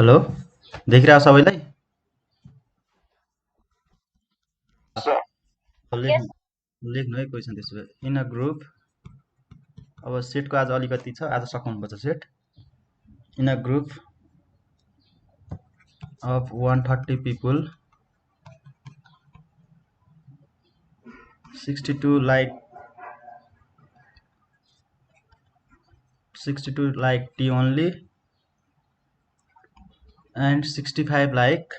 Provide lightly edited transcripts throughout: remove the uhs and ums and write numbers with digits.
Hello देखिरहेको सबैलाई लेख्नु लेख्नु है क्वेसन त्यसो भए इन अ ग्रुप अब सेटको आज अलिकति छ आज सकाउनुपर्छ set in a group of 130 people 62 like 62 like tea only and 65 like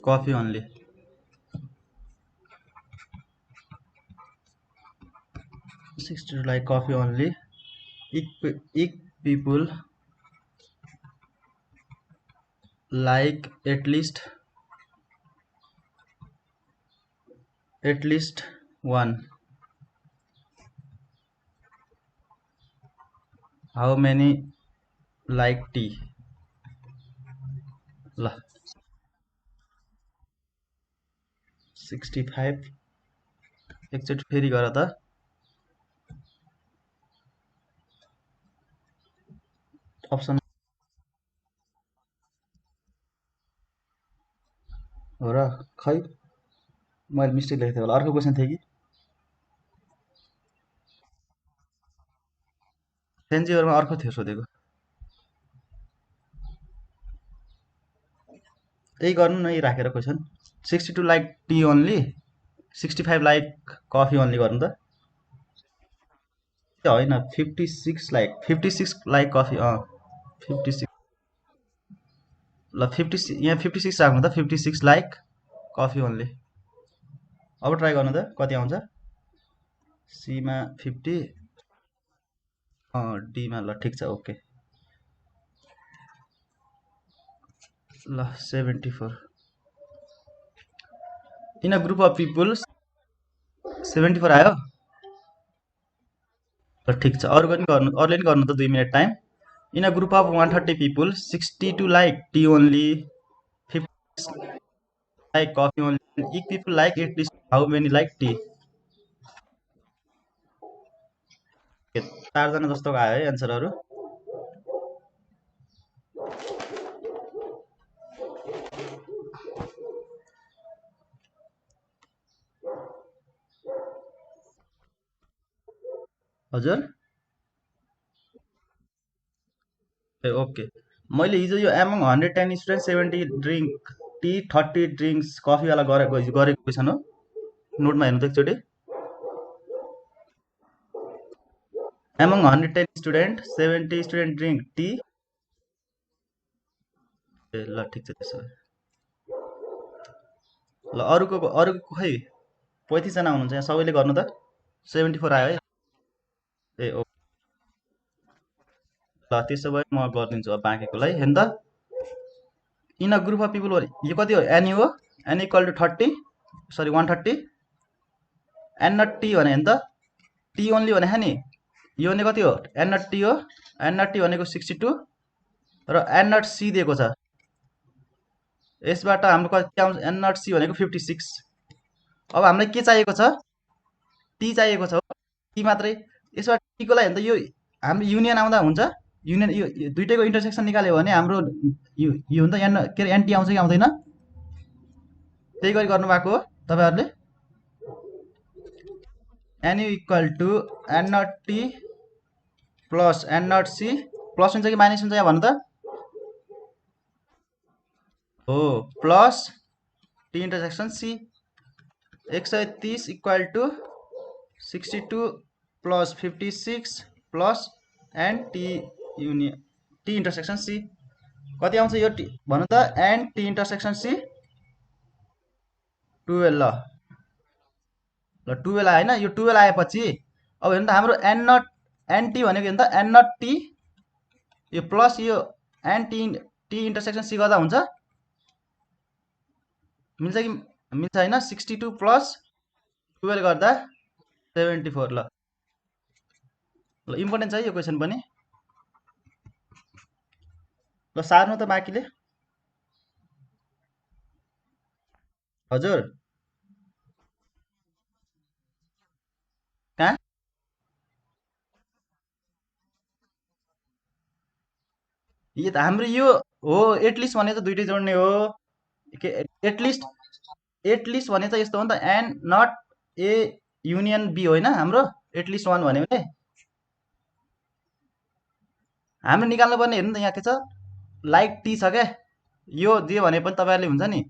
coffee only 62 like coffee only each people like at least one. How many like tea? ल 65 एकचोटि फेरि गर त अप्सन हो र खै मैले मिस्टेक लेखेको थिएँ होला अर्को क्वेसन थियो कि सेन्जीवरमा अर्को थियो सोधेको त्यही गर्नु न यही राखेर question 62 like tea only 65 like coffee only गर्नु त ए होइन 56 लाइक कफी 56 ल 50 यहाँ 56 राख्नु त 56 लाइक कफी ओन्ली अब ट्राई गर्नु त कति आउँछ सीमा 50 डीमा ल ठिक छ ओके ल 74 in a group of people 74 आयो ल ठिक छ अरूले नि गर्नु त 2 minute time in a group of 130 people 62 like tea only 50 like coffee only each people like at least how many like T 4 जना जस्तोको आयो है एन्सरहरू हजुर ए ओके मैले हिजो यो among 110 student 70 drink tea 30 drinks कफीवाला गरेको क्वेसन हो नोटमा हेर्नु त एकचोटि among 110 student 70 student drink tea ए ल ठिक छ त्यसो भए ल अरूको खै 35 जना हुनुहुन्छ यहाँ सबैले गर्नु त 74 आयो है ए ओके ल त्यसो भए म गरिदिन्छु अब बाँकीकोलाई हेर्नु त in a group of people यो कति हो एन हो N equal to 30 sorry 130 N not T भने त टी ओन्ली भने नि यो भने कति हो एन नट टी हो एन नट टी भनेको 62 र एन नट सी दिएको छ यसबाट हाम्रो कति आउँछ एन नट सी भनेको 56 अब हामीलाई के चाहिएको छ टी चाहिएको छ टी मात्रै यसबाट टीको लागि त यो हाम्रो युनियन आउँदा हुन्छ युनियन यो दुइटैको इन्टरसेक्सन निकाल्यो भने हाम्रो यो हुन्छ एन के अरे एनटी आउँछ कि आउँदैन त्यही गरी गर्नुभएको हो तपाईँहरूले n equal to n not T plus n not C plus हुन्छ कि माइनस हुन्छ यहाँ भन्नु त हो plus T intersection C 130 equal to 62 plus 56 plus and T union T intersection C कति आउँछ यो टी भन्नु त एन्ड टी इन्टरसेक्सन सी 12 ल 12 आएन यो 12 आएपछि अब हेर्नु त हाम्रो एन नट एनटी भनेको हेर्नु त एन नट टी यो प्लस यो एन टी इन्टरसेक्सन सी गर्दा हुन्छ मिल्छ कि मिल्छ होइन 62 प्लस 12 गर्दा 74 ल इम्पोर्टेन्ट छ है यो क्वेसन पनि ल सार्नु त बाँकीले हजुर कहाँ यो त हाम्रो यो हो एटलिस्ट भने चाहिँ दुइटै जोड्ने हो के एटलिस्ट एटलिस्ट भने चाहिँ यस्तो हो नि त and not A union B होइन हाम्रो एटलिस्ट वान भन्यो भने हाम्रो निकाल्नु पर्ने हेर्नु त यहाँ के छ लाइक टी छ क्या यो दियो भने पनि तपाईँहरूले हुन्छ नि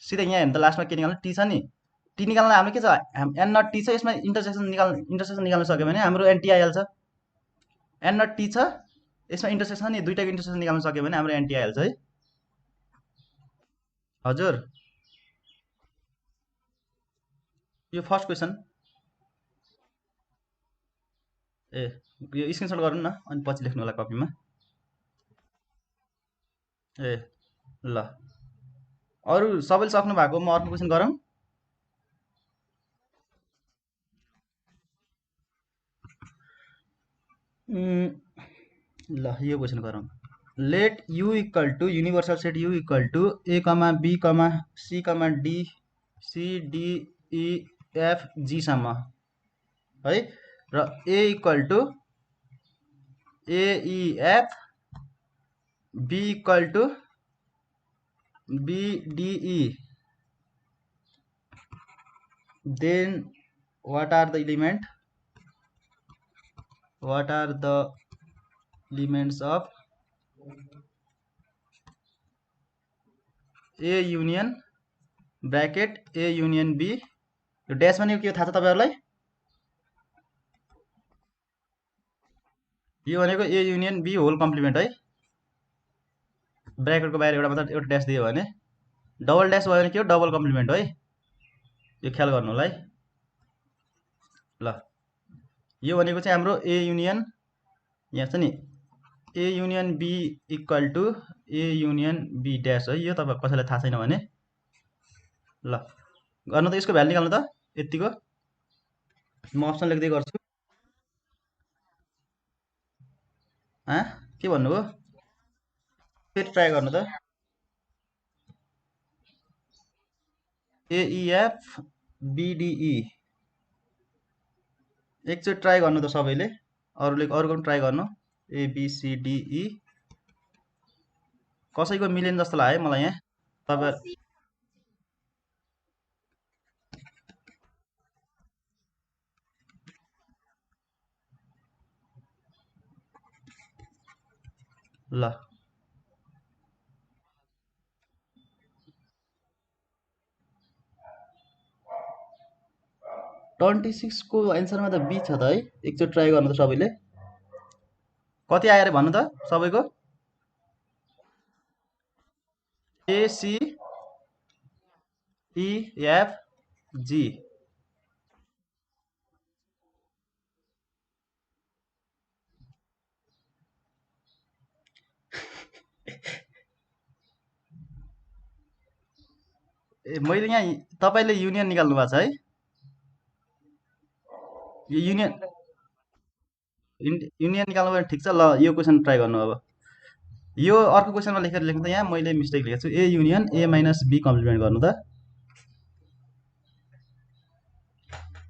सिधै यहाँ हेर्नु त लास्टमा के निकाल्नु टी छ नि टी निकाल्न हाम्रो के छ एन नट टी छ यसमा इन्टरसेक्सन निकाल्न सक्यो भने हाम्रो एनटी आइहाल्छ एन नट टी छ यसमा इन्टरसेक्सन नि दुइटाको इन्टरसेक्सन निकाल्न सक्यो भने हाम्रो एनटी आइहाल्छ है हजुर यो फर्स्ट क्वेसन ए यो स्क्रिनसट गर्नु न अनि पछि लेख्नु होला कपीमा ए ल अरू सबैले सक्नु भएको म अर्को क्वेसन गरौँ ल यो क्वेसन गरौँ let U equal to universal set U equal to A comma B comma C comma D C D E F जीसम्म है र A equal to AEF B equal to BDE then what are the elements of A union bracket A union B यो dash भनेको के थाहा छ तपाईहरुलाई यो भनेको A union B whole complement है ब्रैकेटको बाहिर एउटा मात्र एउटा ड्यास दियो भने डबल ड्यास भयो भने के हो डबल कम्प्लिमेन्ट है यो ख्याल गर्नु होला है ल यो भनेको चाहिँ हाम्रो ए युनियन यहाँ छ नि A union B equal to A union B dash है यो तपाईहरु कसैलाई थाहा छैन भने ल गर्नु त यसको भ्यालु निकाल्नु त यतिको म अप्सन लेख्दै गर्छु के भन्नुभयो फेरि ट्राई गर्नु त एइएफ बिडिई एकचोटि ट्राई गर्नु त सबैले अरूको पनि ट्राई गर्नु एबिसिडिई कसैको मिलेन जस्तो लाग्यो मलाई यहाँ तपाईहरु ल 26 को एन्सरमा त बी छ त है एकचोटि ट्राई गर्नु त सबैले कति आयो रे भन्नु त सबैको एसी इएफ जी ए मैले यहाँ तपाईले युनियन निकाल्नु भएको छ है यो युनियन निकाल्नु भने ठिक छ ल यो क्वेसन ट्राई गर्नु अब यो अर्को क्वेसनमा लेखेर लेख्नु त यहाँ मैले मिस्टेक लेखेको छु A union A minus B complement गर्नु त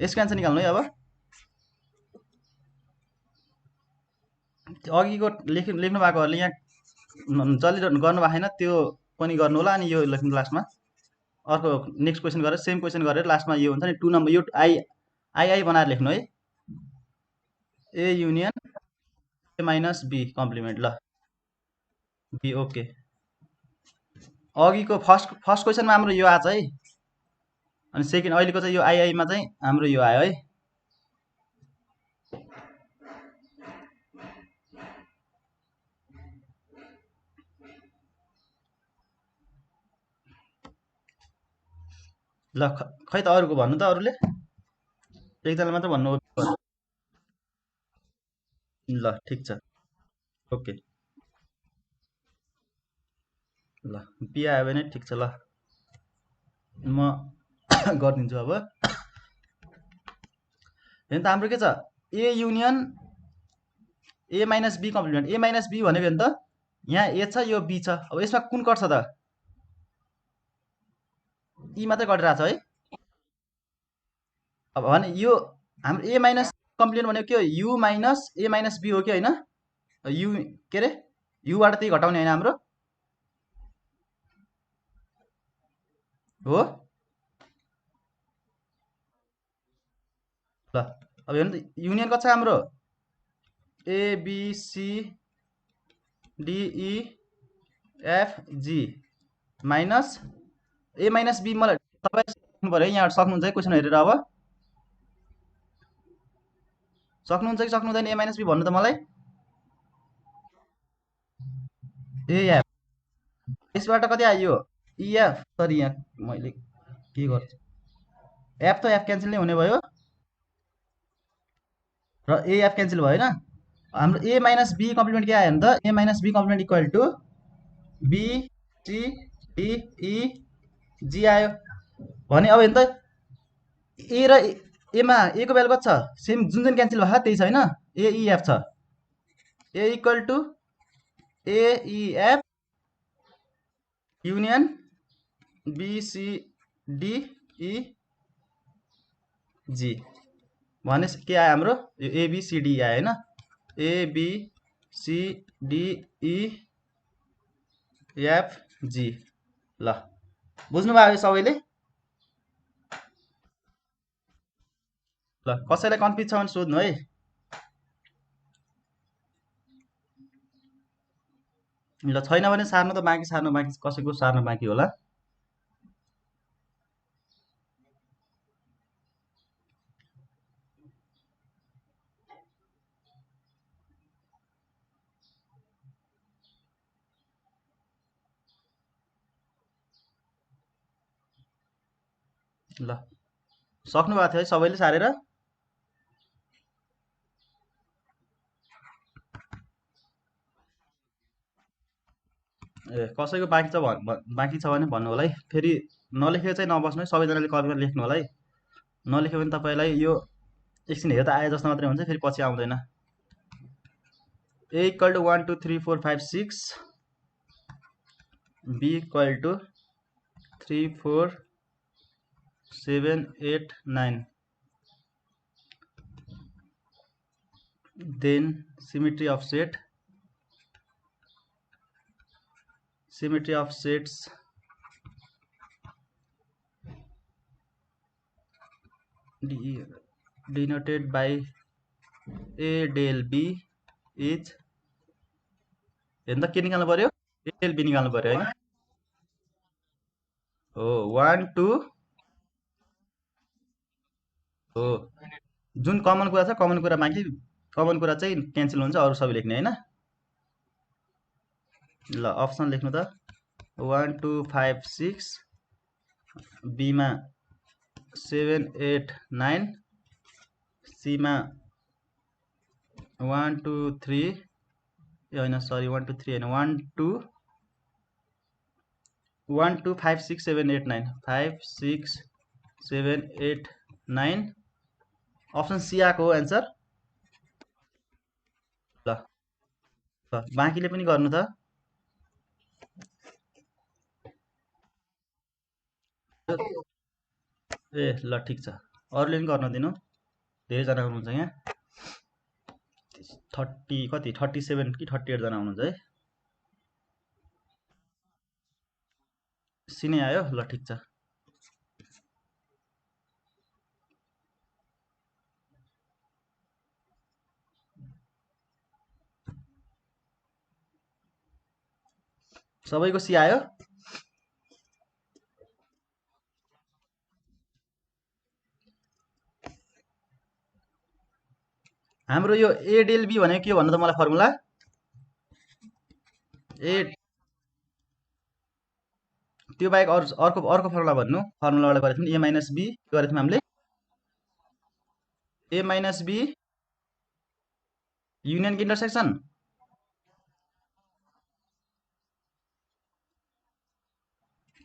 यसको एन्सर निकाल्नु है अब अघिको लेख्नु भएकोहरूले यहाँ चलिरहनु गर्नु भएको छैन त्यो पनि गर्नु होला अनि यो लेख्नु लास्टमा अर्को नेक्स्ट क्वेसन गरेर सेम क्वेसन गरेर लास्टमा यो हुन्छ नि 2 नम्बर यो आई बनाएर लेख्नु है A union A minus B complement ल बी ओके अघिको फर्स्ट क्वेसनमा हाम्रो यो आछ है अनि सेकेन्ड अहिलेको चाहिँ यो आईआईमा चाहिँ हाम्रो यो आयो है ल खै त अरूको भन्नु त अरूले एकजना मात्र भन्नु ल ठिक छ ओके ल बी आयो भने ठिक छ ल म गरिदिन्छु अब हेर्नु त हाम्रो के छ A union A minus B complement A minus B भनेको हेर्नु त यहाँ ए छ यो बी छ अब यसमा कुन कट्छ त ई मात्रै कटिरहेको छ है अब भने यो हाम्रो ए माइनस कम्प्लिमेन्ट भनेको के हो U minus A minus B हो कि होइन यु के अरे युबाट त्यही घटाउने होइन हाम्रो हो। ल अब हेर्नु त युनियन कति छ हाम्रो ABC DE F G minus A minus B. मलाई तपाईँ सक्नु पऱ्यो है, यहाँ सक्नुहुन्छ है क्वेसन हेरेर। अब सक्नुहुन्छ कि सक्नुहुँदैन ए माइनस बी भन्नु त मलाई। एएफ यसबाट कति आयो इएफ, सरी यहाँ मैले के गर्छु, एफ त एफ क्यान्सल नै हुने भयो र एएफ क्यान्सल भयो होइन। हाम्रो ए माइनस बी कम्प्लिमेन्ट के आयो भने त A minus B complement equal to B C D E G आयो भने। अब हेर्नु त ए र एमा ए को भ्यालु कति छ, सेम जुन जुन क्यान्सल भयो त्यही छ होइन। एइएफ छ, ए इक्वल टु एइएफ युनियन बिसिडिई जी भने के आयो हाम्रो यो एबिसिडी आयो होइन। एबिसिडिई एफ जी। ल बुझ्नुभयो सबैले। ल कसैलाई कन्फ्युज छ भने सोध्नु है। ल छैन भने सार्नु त, बाँकी सार्नु बाँकी, कसैको सार्नु बाँकी होला। ल सक्नु भएको थियो है सबैले सारेर। ए कसैको बाँकी छ बाँकी छ भने भन्नु होला है। फेरि नलेखेको चाहिँ नबस्नु है, सबैजनाले कलमा लेख्नु होला है। नलेख्यो भने तपाईँलाई यो एकछिन हेर्दा आए जस्तो मात्रै हुन्छ, फेरि पछि आउँदैन। A equal to 1 2 3 4 5 6, B equal to 3 4 7 8 9, then symmetry of sets denoted by a del b is, हेर्नु त के निकाल्नु पर्यो, ए del b निकाल्नु पर्यो होइन। हो 1 2 हो, जुन कमन कुरा छ कमन कुरा बाँकी, कमन कुरा चाहिँ क्यान्सल हुन्छ, अरू सबै लेख्ने होइन। ल अप्सन लेख्नु त 1 2 5 6, बीमा 7 8 9, सीमा 1 2 3 होइन सरी 1 2 3 होइन 1 2 1 2 5 6 7 8 9 5 6 7 8 9, अप्सन सी आएको हो एन्सर। ल ल बाँकीले पनि गर्नु त। ए ल ठिक छ, अरूले पनि गर्न दिनु, धेरैजना हुनुहुन्छ यहाँ। 30 कति 37 कि 38 जना हुनुहुन्छ है। सिनै आयो, ल ठिक छ। सबैको सी आयो। हाम्रो यो ए डेल बी भनेको के हो भन्नु त मलाई फर्मुला। ए त्यो बाहेक अर्को फर्मुला भन्नु, फर्मुलाबाट गरेको थियौँ। ए माइनस बी गरेको थियौँ हामीले, ए माइनस बी युनियनको इन्टरसेक्सन।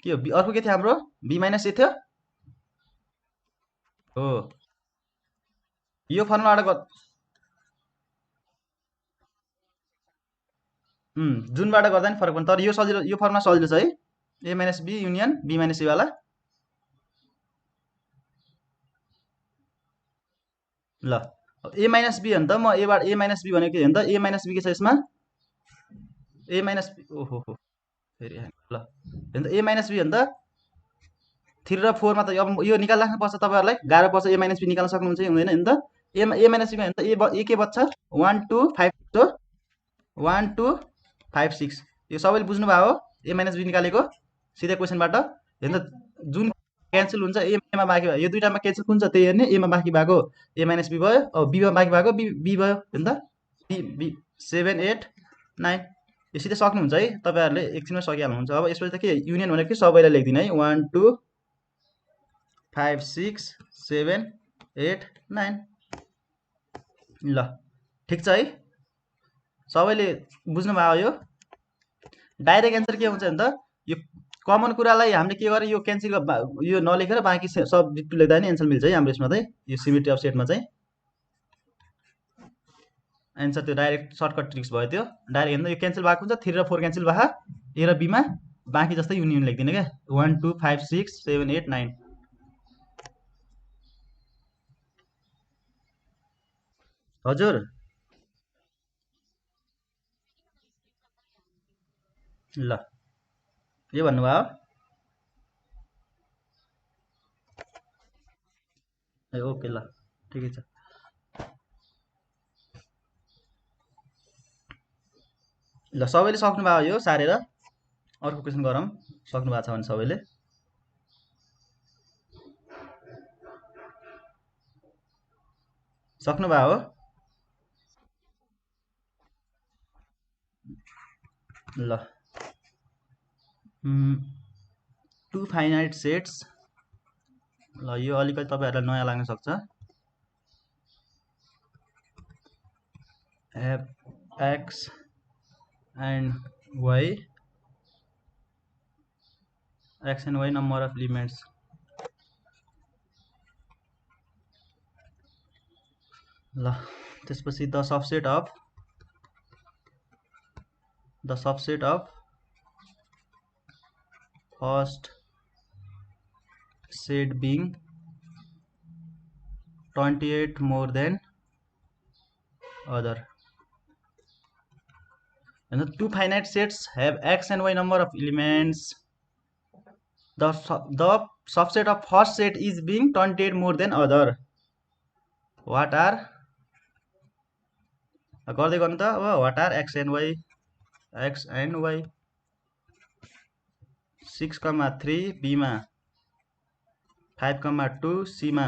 के हो अर्को के थियो हाम्रो, बी माइनस ए थियो हो। यो फर्मुलाबाट जुनबाट गर्दा नि फरक पर्छ, तर यो सजिलो, यो फर्मुला सजिलो छ है। A minus B union B minus A वाला। ल ए माइनस बी हो नि त, म एबाट ए माइनस बी भनेको के हो नि त, ए माइनस बी के छ यसमा ए माइनस ओहो हो फेरि ल अन्त ए माइनस बी भन्दा 3 र 4 मा त अब यो निकाल्न पर्छ तपाईँहरूलाई गाह्रो पर्छ ए माइनस बी निकाल्न सक्नुहुन्छ कि हुँदैन नि त ए माइनस बीमा भन्दा ए के बच्छ 1 2 5 6 हो 1 2 5 6 यो सबैले बुझ्नुभयो हो ए माइनस बी निकालेको सिधै क्वेसनबाट हेर्नु जुन क्यान्सल हुन्छ एमा बाँकी भयो यो दुइटामा क्यान्सल कुन छ त्यही हेर्ने एमा बाँकी भएको ए माइनस बी भयो अब बीमा बाँकी भएको बी भयो हेर्नु त बी बी 7 8 9 यो सिधै सक्नुहुन्छ है तपाईँहरूले एकछिनमा सकिहाल्नुहुन्छ अब यसपछि त के युनियन भनेको के सबैलाई लेखिदिनु है 1 2 5 6 7 8 9 ल ठिक छ है सबैले बुझ्नुभयो यो डाइरेक्ट एन्सर के हुन्छ भने त यो कमन कुरालाई हामीले के गरेर यो क्यान्सल यो नलेखेर बाँकी सब डिटो लेख्दा नि एन्सर मिल्छ है हाम्रो यसमा चाहिँ यो सिमेट्री अफ सेटमा चाहिँ एन्सर त्यो डाइरेक्ट सर्टकट ट्रिक्स भयो त्यो डाइरेक्ट हेर्नु यो क्यान्सल भएको हुन्छ 3 र 4 क्यान्सल भए ए र बीमा बाँकी जस्तै युनियन लेखिदिने क्या 1 2 5 6 7 8 9 हजुर ल के भन्नुभयो ए ओके ल ठिकै छ ल सबैले सक्नुभयो यो सारेर अर्को क्वेसन गरौँ सक्नु भएको छ भने सबैले सक्नुभयो हो ल टु फाइनाइट सेट्स ल यो अलिकति तपाईँहरूलाई नयाँ लाग्न सक्छ X and Y number of elements ल त्यसपछि the subset of first set being 28 more than other and the two finite sets have x and y number of elements the subset of first set is being 28 more than other what are गर्दै गर्नु त अब what are x and y 6, 3 b मा 5, 2 c मा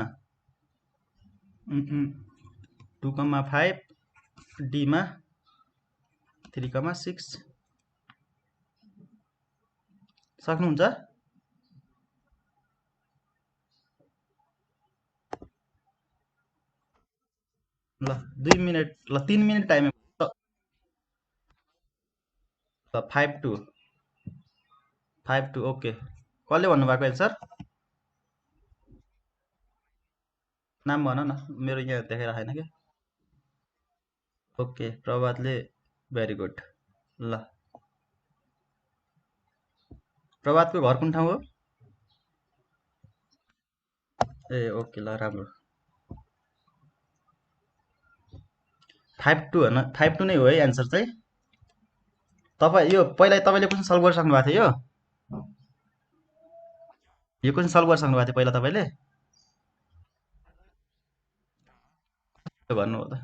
2, 5 d मा 3, 6 सक्नुहुन्छ ल 2 minute ल 3 मिनट टाइम ल 5 2 ओके कसले भन्नुभएको एन्सर नाम भन न मेरो यहाँ देखाइराखेन क्या ओके प्रभातले भेरी गुड ल प्रभातको घर कुन ठाउँ हो ए ओके ल राम्रो 5 2 होइन 5 2 नै हो है एन्सर चाहिँ तपाईँ यो पहिला तपाईँले क्वेसन सल्भ गरिसक्नु भएको थियो यो क्वेसन सल्भ गरिसक्नु भएको थियो पहिला तपाईँले भन्नु हो त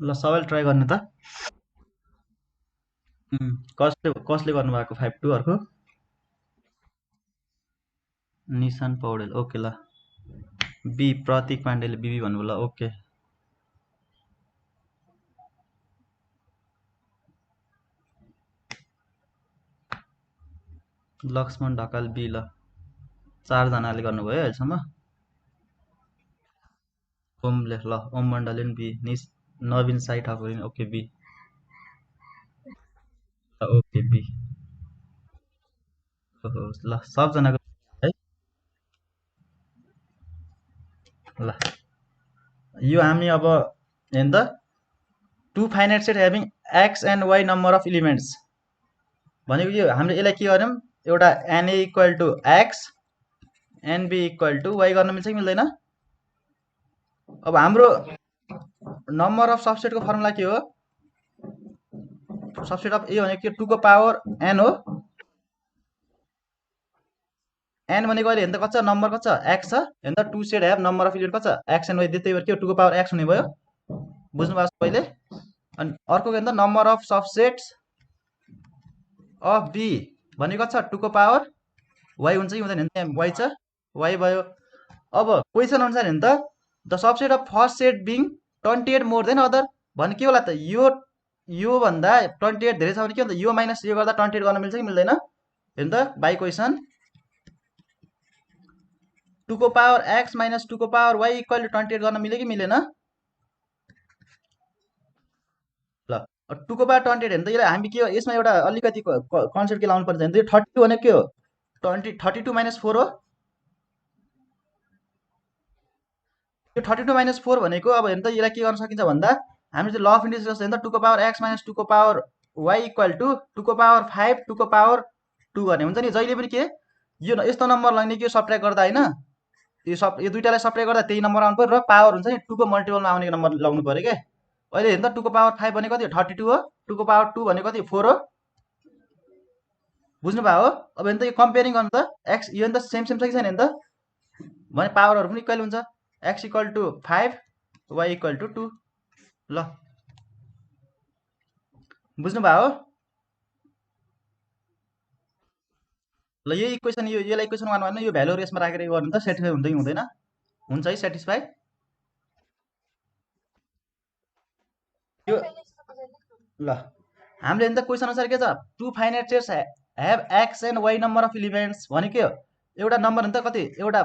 ल सबैले ट्राई गर्ने त कसले गर्नुभएको 5 2 अर्को निशान पौडेल ओके ल बी प्रतीक पाण्डेले बिबी भन्नुभयो ल okay Laxman Dhakal B L 4 जनाले गर्नुभयो अहिलेसम्म ओमले ल ओम मण्डलिन B Naveen Sai Thakur okay B okay B ओहो, ल सबजनाको है। ल यो हामी अब हेर्नु त, two finite set having X and Y number of elements भनेको यो हामीले यसलाई के गर्यौँ, एउटा n A equal to X n B equal to Y गर्न मिल्छ कि मिल्दैन? अब हाम्रो नम्बर अफ सबसेटको फर्मुला के हो? सबसेट अफ ए भनेको के, टुको पावर एन हो। एन भनेको अहिले हेर्नु त कति छ, नम्बर कति छ, एक्स छ। हेर्नु त two set have number of element कति छ, एक्स एन्ड वाइ, त्यही भएर के हो, टुको पावर एक्स हुने भयो। बुझ्नुभयो सबैले? अनि अर्को हेर्नु त, number of subsets of B भनेको कति छ, टुको पावर वाइ हुन्छ कि हुँदैन? यहाँ वाइ छ, वाइ भयो। अब क्वेसन अनुसार हेर्नु त, the subset of first set being 28 more than other भने के होला त, यो भन्दा 28 धेरै छ भने के हुन्छ, यो माइनस यो गर्दा 28 गर्न मिल्छ कि मिल्दैन? हेर्नु त, बाई क्वेसन टुको पावर एक्स माइनस टुको पावर वाइ इक्वल टु 28 गर्न मिल्यो कि मिलेन? ल टुको पावर 28 हेर्नु त, यसलाई हामी के हो, यसमा एउटा अलिकति कन्सेप्ट के लाउनु पर्छ भने, 32 भनेको के हो, 32 माइनस 4 हो। यो 32 माइनस 4 भनेको अब हेर्नु त, यसलाई के गर्न सकिन्छ भन्दा, हामी चाहिँ ल अफ इन्डिस जस्तो हेर्नु त, टुको पावर एक्स माइनस टुको पावर वाइ इक्वल टु टुको पावर 5 टुको पावर 2 गर्ने हुन्छ नि। जहिले पनि के, यो यस्तो नम्बर लग्ने कि यो सब्ट्र्याक्ट गर्दा होइन, यो दुइटालाई सब्ट्र्याक्ट गर्दा त्यही नम्बर आउनु पऱ्यो, र पावर हुन्छ नि टुको मल्टिपलमा आउने नम्बर लगाउनु पऱ्यो क्या। अहिले हेर्नु त, टुको पावर 5 भनेको कति, 32 हो। टुको पावर 2 भनेको कति, 4 हो। बुझ्नुभयो हो? अब हेर्नु त, यो कम्पेयरिङ गर्नु त, एक्स यो त सेम सेम छ कि छैन हेर्नु त, भने पावरहरू पनि इक्वल हुन्छ। X equal to 5 Y equal to 2। ल बुझ्नुभयो हो? ल यो इक्वेसन, यसलाई इक्वेसन 1 भन्नु, यो भ्यालुहरू यसमा राखेर गर्नु त, सेटिस्फाई हुन्छ कि हुँदैन? हुन्छ है सेटिस्फाई। यो ल हामीले हेर्नु त, क्वेसन अनुसार के छ, two finite sets have X and Y number of elements भने के हो, एउटा नम्बर हेर्नु त कति, एउटा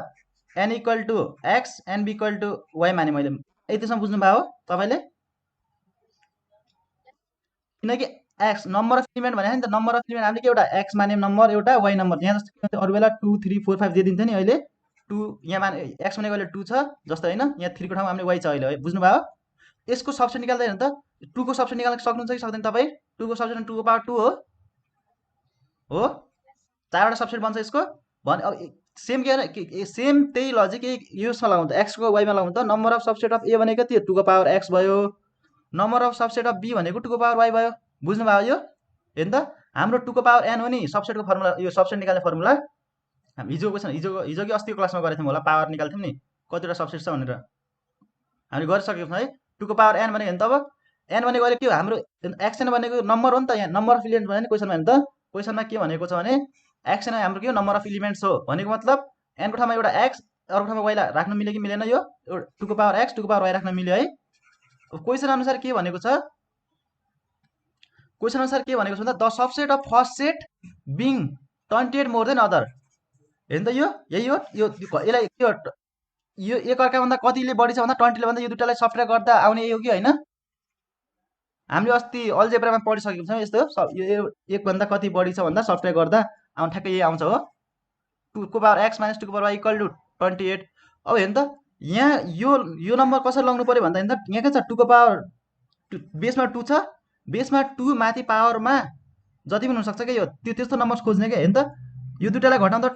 n equal to X n B equal to Y माने मैले, यतिसम्म बुझ्नुभयो हो तपाईँले? किनकि एक्स नम्बर अफ इलिमेन्ट भने नि त, नम्बर अफ इलिमेन्ट हामीले के, एउटा एक्स माने नम्बर, एउटा वाइ नम्बर, यहाँ जस्तो अरू बेला 2 3 4 5 दिइदिन्थ्यो नि, अहिले 2 यहाँ माने एक्स भनेको अहिले 2 छ जस्तो होइन, यहाँ 3 को ठाउँमा हामीले वाइ छ अहिले है। बुझ्नुभयो? यसको सब्सेट निकाल्दा हेर्नु त, 2 को सब्सेट निकाल्न सक्नुहुन्छ कि सक्दैन तपाईँ? 2 को सब्सेट 2 को पावर 2 हो, चारवटा सब्सेट बन्छ यसको। भने अब सेम के सेम त्यही लजिक युसमा लगाउनु त, एक्सको वाइमा लगाउनु त। नम्बर अफ सब्सेट अफ ए भनेको त्यो 2 को पावर एक्स भयो, number of subset of B भनेको 2 को पावर वाइ भयो। बुझ्नुभयो यो? हेर्नु त, हाम्रो 2 को पावर एन हो नि सबसेटको फर्मुला, यो सबसेट निकाल्ने फर्मुला हामी हिजो क्वेसन, हिजो कि अस्तिको क्लासमा गरेको थियौँ होला, पावर निकाल्थ्यौँ नि कतिवटा सब्सेट छ भनेर, हामी गरिसकेको छौँ है। 2 को पावर एन भनेको हेर्नु त, अब एन भनेको अहिले के हो, हाम्रो एक्सएन भनेको नम्बर हो नि त, यहाँ नम्बर अफ इलिमेन्ट भने नि क्वेसनमा हेर्नु त, क्वेसनमा के भनेको छ भने, एक्सएन हाम्रो के हो, नम्बर अफ इलिमेन्ट्स हो भनेको मतलब, एनको ठाउँमा एउटा एक्स अर्को ठाउँमा वाइ राख्न मिल्यो कि मिलेन? यो 2 को पावर एक्स 2 को पावर वाइ राख्न मिल्यो है। क्वेसन अनुसार के भनेको छ, क्वेसन अनुसार के भनेको छ भन्दा, the subset of first set being 28 more than other. हेर्नु त, यो यही हो, यसलाई के हो, यो एक अर्काभन्दा कतिले बढी छ भन्दा 20ले भन्दा यो दुइटालाई सब्ट्र्याक्ट गर्दा आउने यही हो कि होइन? हामीले अस्ति अल्जेब्रामा पढिसकेको छौँ यस्तो, यो एकभन्दा कति बढी छ भन्दा सब्ट्र्याक्ट गर्दा आउनु ठ्याक्कै यही आउँछ हो, 2 को पावर एक्स माइनस 2 को पावर वाइ इक्वल टु 28। अब हेर्नु त, यहाँ यो नम्बर कसरी लग्नु पऱ्यो भन्दा, हेर्नु त यहाँ के छ, 2 को पावर बेसमा 2 छ, बेसमा 2 माथि पावरमा जति पनि हुनसक्छ क्या, यो त्यस्तो नम्बर खोज्ने क्या। हेर्नु त, यो दुइटालाई घटाउँदा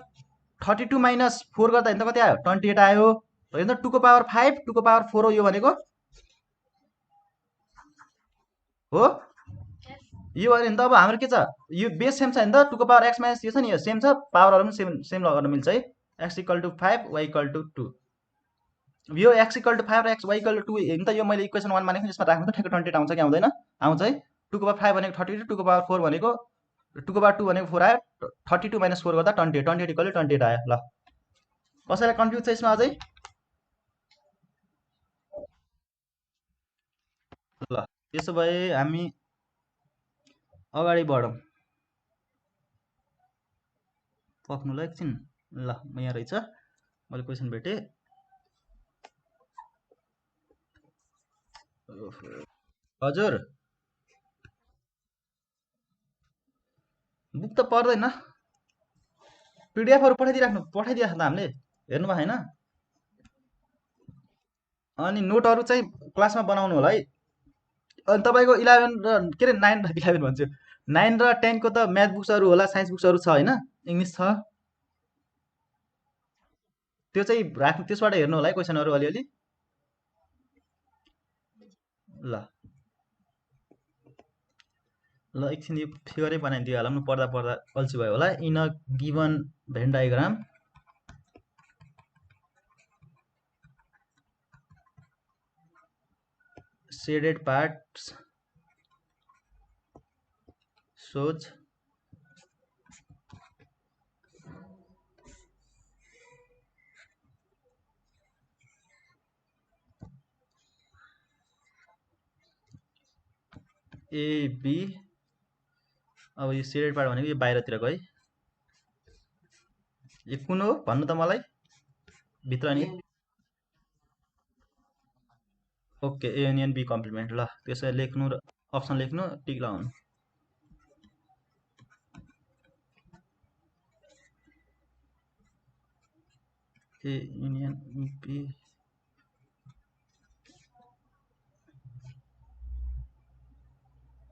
32 माइनस 4 गर्दा हेर्नु त कति आयो, 28 आयो। हेर्नु त, 2 को पावर 5 2 को पावर 4 हो यो भनेको हो। यो हेर्नु त, अब हाम्रो के छ, यो बेस सेम छ हेर्नु त, 2 को पावर एक्स माइनस यो छ नि, यो सेम छ, पावरहरू पनि सेम सेम गर्न मिल्छ है। X equal to 5 Y equal to 2, यो एक्स इक्वल टु 5 र एक्स वाइ इक्वल टु 2 हेर्नु त, यो मैले इक्वेसन 1 मानेको यसमा राख्नु त ठ्याक्कै 28 आउँछ कि आउँदैन? आउँछ है। 2 को पावर 5 भनेको 32, 2 को पावर 4 भनेको 2 को पावर 2 भनेको 4 आयो, 32 माइनस 4 गर्दा 28, 28 इक्वल टु 28 आयो। ल कसैलाई कन्फ्युज छ यसमा अझै? ल त्यसो भए हामी अगाडि बढौँ, पक्नु ल एकछिन। ल यहाँ रहेछ, मैले क्वेसन भेटेँ। हजुर बुक त पर्दैन, पिडिएफहरू पठाइदिएको छ त हामीले, हेर्नुभयो होइन? अनि नोटहरू चाहिँ क्लासमा बनाउनु होला है। अनि तपाईँको 11 र के अरे 9 र 11 भन्छु, 9 र 10 को त म्याथ बुक्सहरू होला, साइन्स बुक्सहरू छ होइन, इङ्ग्लिस छ, त्यो चाहिँ राख्नु, त्यसबाट हेर्नु होला है क्वेसनहरू अलिअलि। ल ल एकछिन यो फिगरै बनाइदियो होला, पढ्दा पढ्दा अल्छी भयो होला। In a given van diagram shaded parts shows A B. अब यो सेडेड पार्ट भनेको यो बाहिरतिरको है, यो कुन हो भन्नु त मलाई भित्र नि। Okay, A union B complement. ल त्यसै लेख्नु र अप्सन लेख्नु, टिक लगाउनु। ए युनियन बी,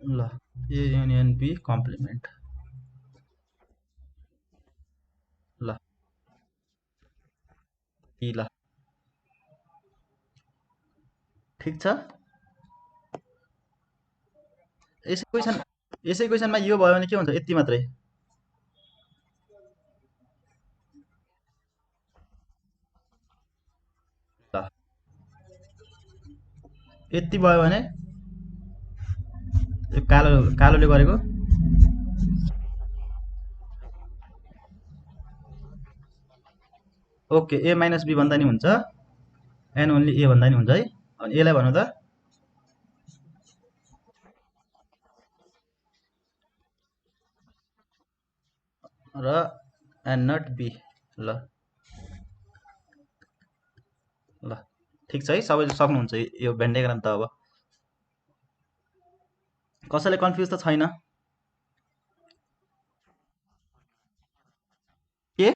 ल ए युनियन बी कम्प्लिमेन्ट। ल ल ठिक छ। यसै क्वेसनमा यो भयो भने के हुन्छ, यति मात्रै। ल यति भयो भने यो कालोले गरेको ओके, ए माइनस बी भन्दा नि हुन्छ, एन ओन्ली ए भन्दा नि हुन्छ है। अनि एलाई भन्नु त र एन नट बी। ल ल ठिक छ है, सबैले सक्नुहुन्छ यो भेन डायग्राम त। अब कसैले कन्फ्युज त छैन? के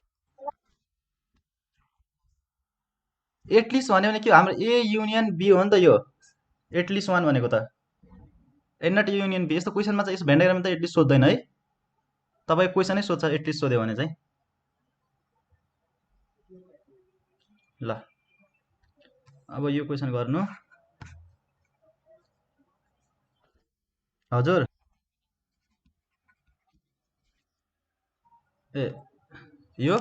एटलिस्ट भन्यो भने के हो, हाम्रो ए युनियन बी हो नि त यो एटलिस्ट वान भनेको त, n not A union B. यस्तो क्वेसनमा चाहिँ यस्तो भेन डायग्राम त एटलिस्ट सोध्दैन है, तपाईँ क्वेसनै सोध्छ एटलिस्ट सोध्यो भने चाहिँ। ल अब यो क्वेसन गर्नु। हजुर ए यो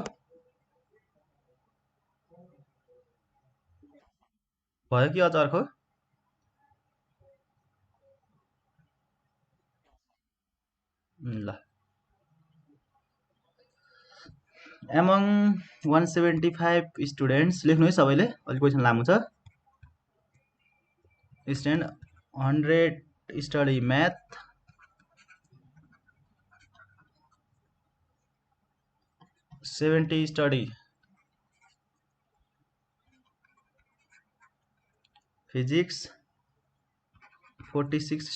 भयो कि अझ अर्को? ल एमङ 175 स्टुडेन्ट्स लेख्नु है सबैले, अलिक क्वेसन लामो छ। Student 100 study math, 70 study physics, 46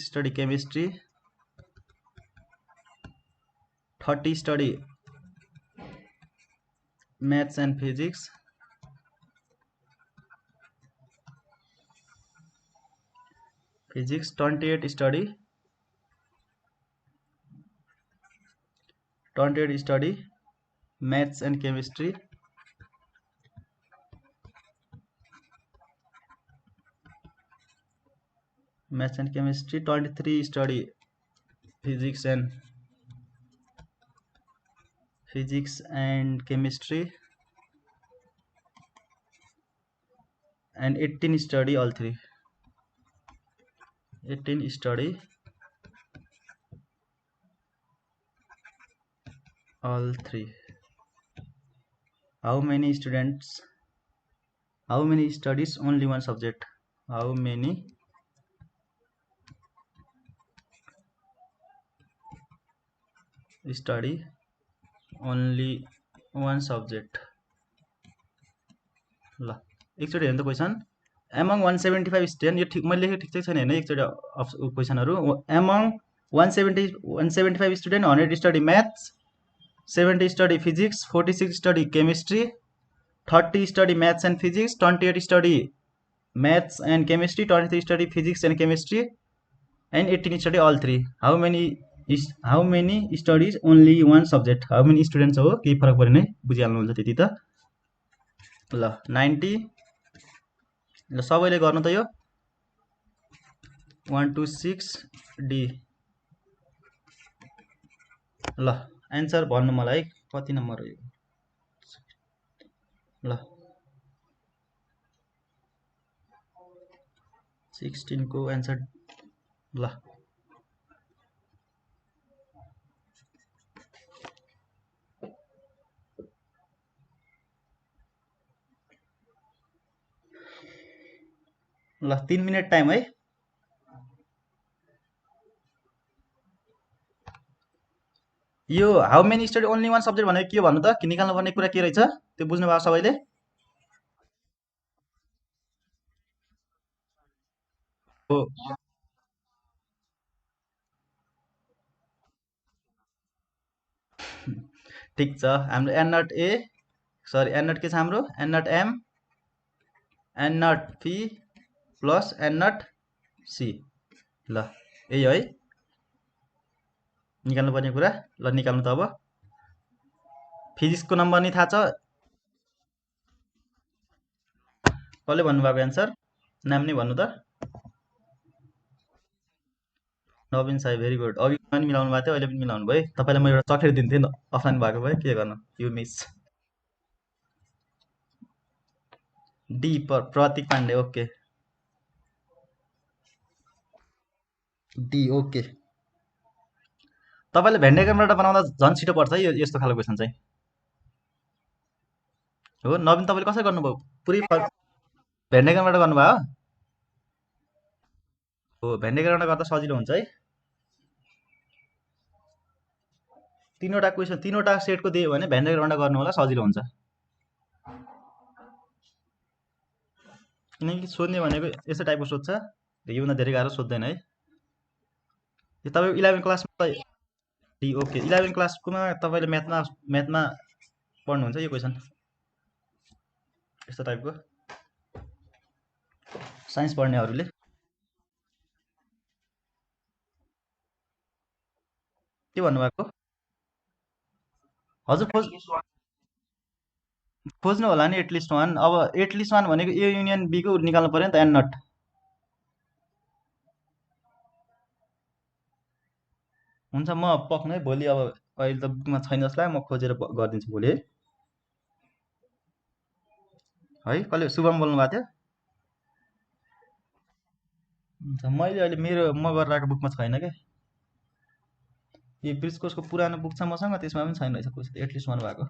study chemistry, 30 study maths and physics, 28 study maths and chemistry, maths and chemistry, 23 study physics and chemistry, and 18 study all three. 18 study all three. How many students? How many studies only one subject? How many study only one subject? ल एकचोटि हेर्नु त question. Among 175 student, यो ठिक मैले लेखेको ठिक चाहिँ छैन हेर्नु एकचोटि क्वेसनहरू। Among 175 student 100 study maths 70 study physics 46 study chemistry 30 study maths and physics 28 study maths and chemistry 23 study physics and chemistry and 18 study all three how many studies only one subject how many students हो केही फरक परेन है बुझिहाल्नुहुन्छ त्यति त ल 90 ल सबैले गर्नु त यो 126 डी ल एन्सर भन्नु मलाई कति नम्बर हो यो ल 16 को एन्सर ल ल 3 मिनट टाइम है यो how many study only one subject भनेको के हो भन्नु त निकाल्नु पर्ने कुरा के रहेछ त्यो बुझ्नु भयो सबैले हो ठिक छ हाम्रो n not A sorry n not के छ हाम्रो n not M n not P plus n not C ल यही है निकाल्नु पर्ने कुरा ल निकाल्नु त अब फिजिक्सको नम्बर नि थाहा छ कसले भन्नुभएको एन्सर नाम नै भन्नु त नवीन साई भेरी गुड अघि पनि मिलाउनु भएको थियो अहिले पनि मिलाउनु भयो तपाईँलाई म एउटा चक्लेट दिन्थेँ अफलाइन भएको भए के गर्नु you miss D Pratik Pandey okay D okay तपाईँले भेन्डेगनबाट बनाउँदा झन् छिटो पर्छ है यस्तो खालको क्वेसन चाहिँ हो नवीन तपाईँले कसरी गर्नुभयो पुरै भेन्डेगनबाट गर्नुभयो हो भेन्डेगनबाट गर्दा सजिलो हुन्छ है तीनवटा क्वेसन तीनवटा सेटको दियो भने भेन्डेगनबाट गर्नु होला सजिलो हुन्छ किनकि सोध्ने भनेको यस्तो टाइपको सोध्छ योभन्दा धेरै गाह्रो सोध्दैन है यो तपाईँ 11 क्लासमा डी ओके 11 क्लासकोमा तपाईँले म्याथमा पढ्नुहुन्छ यो क्वेसन यस्तो टाइपको साइन्स पढ्नेहरूले के भन्नुभएको हजुर खोज्नु होला नि एटलिस्ट वान अब एटलिस्ट वान भनेको ए युनियन बीको निकाल्नु पर्यो नि त एन नट हुन्छ म पक्नु है भोलि अब अहिले त बुकमा छैन जसलाई म खोजेर गरिदिन्छु भोलि है कसले शुभम बोल्नु भएको थियो हुन्छ मैले अहिले म गरेर आएको बुकमा छैन क्या यो ब्रिजकोसको पुरानो बुक छ मसँग त्यसमा पनि छैन रहेछ कोही एटलिस्ट वान भएको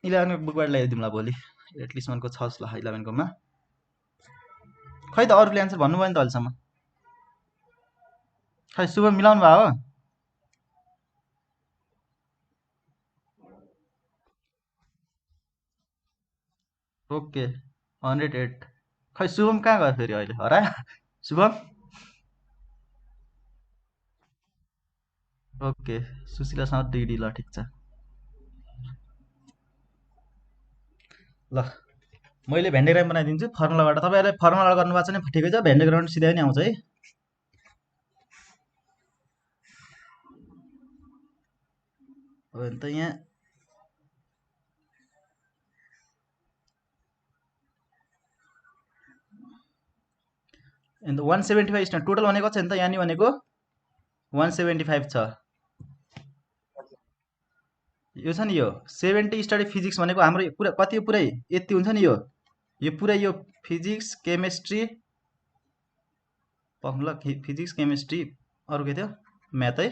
11को बुकबाट ल्याइदिउँला भोलि एटलिस्ट वानको छ जस्तो 11कोमा खै त अरूले एन्सर भन्नुभयो नि त अहिलेसम्म खै शुभ मिलाउनु भयो हो ओके 108 खै शुभम कहाँ गयो फेरि अहिले हरा शुभम ओके सुशीलासँग डिडी ल ठिक छ ल मैले भेन्डेग्राम बनाइदिन्छु फर्मुलाबाट तपाईँहरूले फर्मुला गर्नुभएको छ भने ठिकै छ भेन्डेग्राम सिधै पनि आउँछ है हो भने त यहाँ अन्त 175 स्टुडेन्ट टोटल भनेको छ नि त यहाँ नि भनेको 175 छ यो छ नि यो 70 स्टडी फिजिक्स भनेको हाम्रो पुरा कति पुरै यति हुन्छ नि यो पुरै यो फिजिक्स केमिस्ट्री ल फिजिक्स केमिस्ट्री अरू के थियो म्याथ है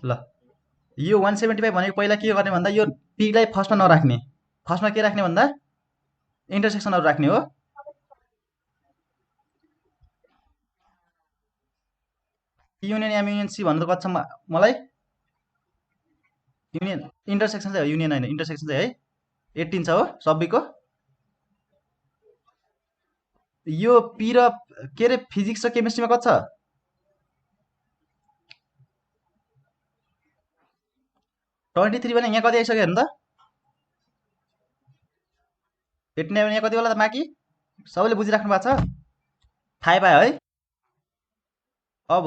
ल यो 175 भनेको पहिला के गर्ने भन्दा यो पीलाई फर्स्टमा नराख्ने फर्स्टमा के राख्ने भन्दा इन्टरसेक्सनहरू राख्ने हो युनियन एम युनियन सी भन्नु त कति छ मलाई युनियन इन्टरसेक्सन चाहिँ हो युनियन होइन इन्टरसेक्सन चाहिँ है 18 छ हो सबैको यो पी र के अरे फिजिक्स र केमिस्ट्रीमा कति छ? 23 भने यहाँ कति आइसक्यो हेर्नु त? 89 भने यहाँ कति होला त बाँकी? सबैले बुझिराख्नु भएको छ? थाहै पायो है? अब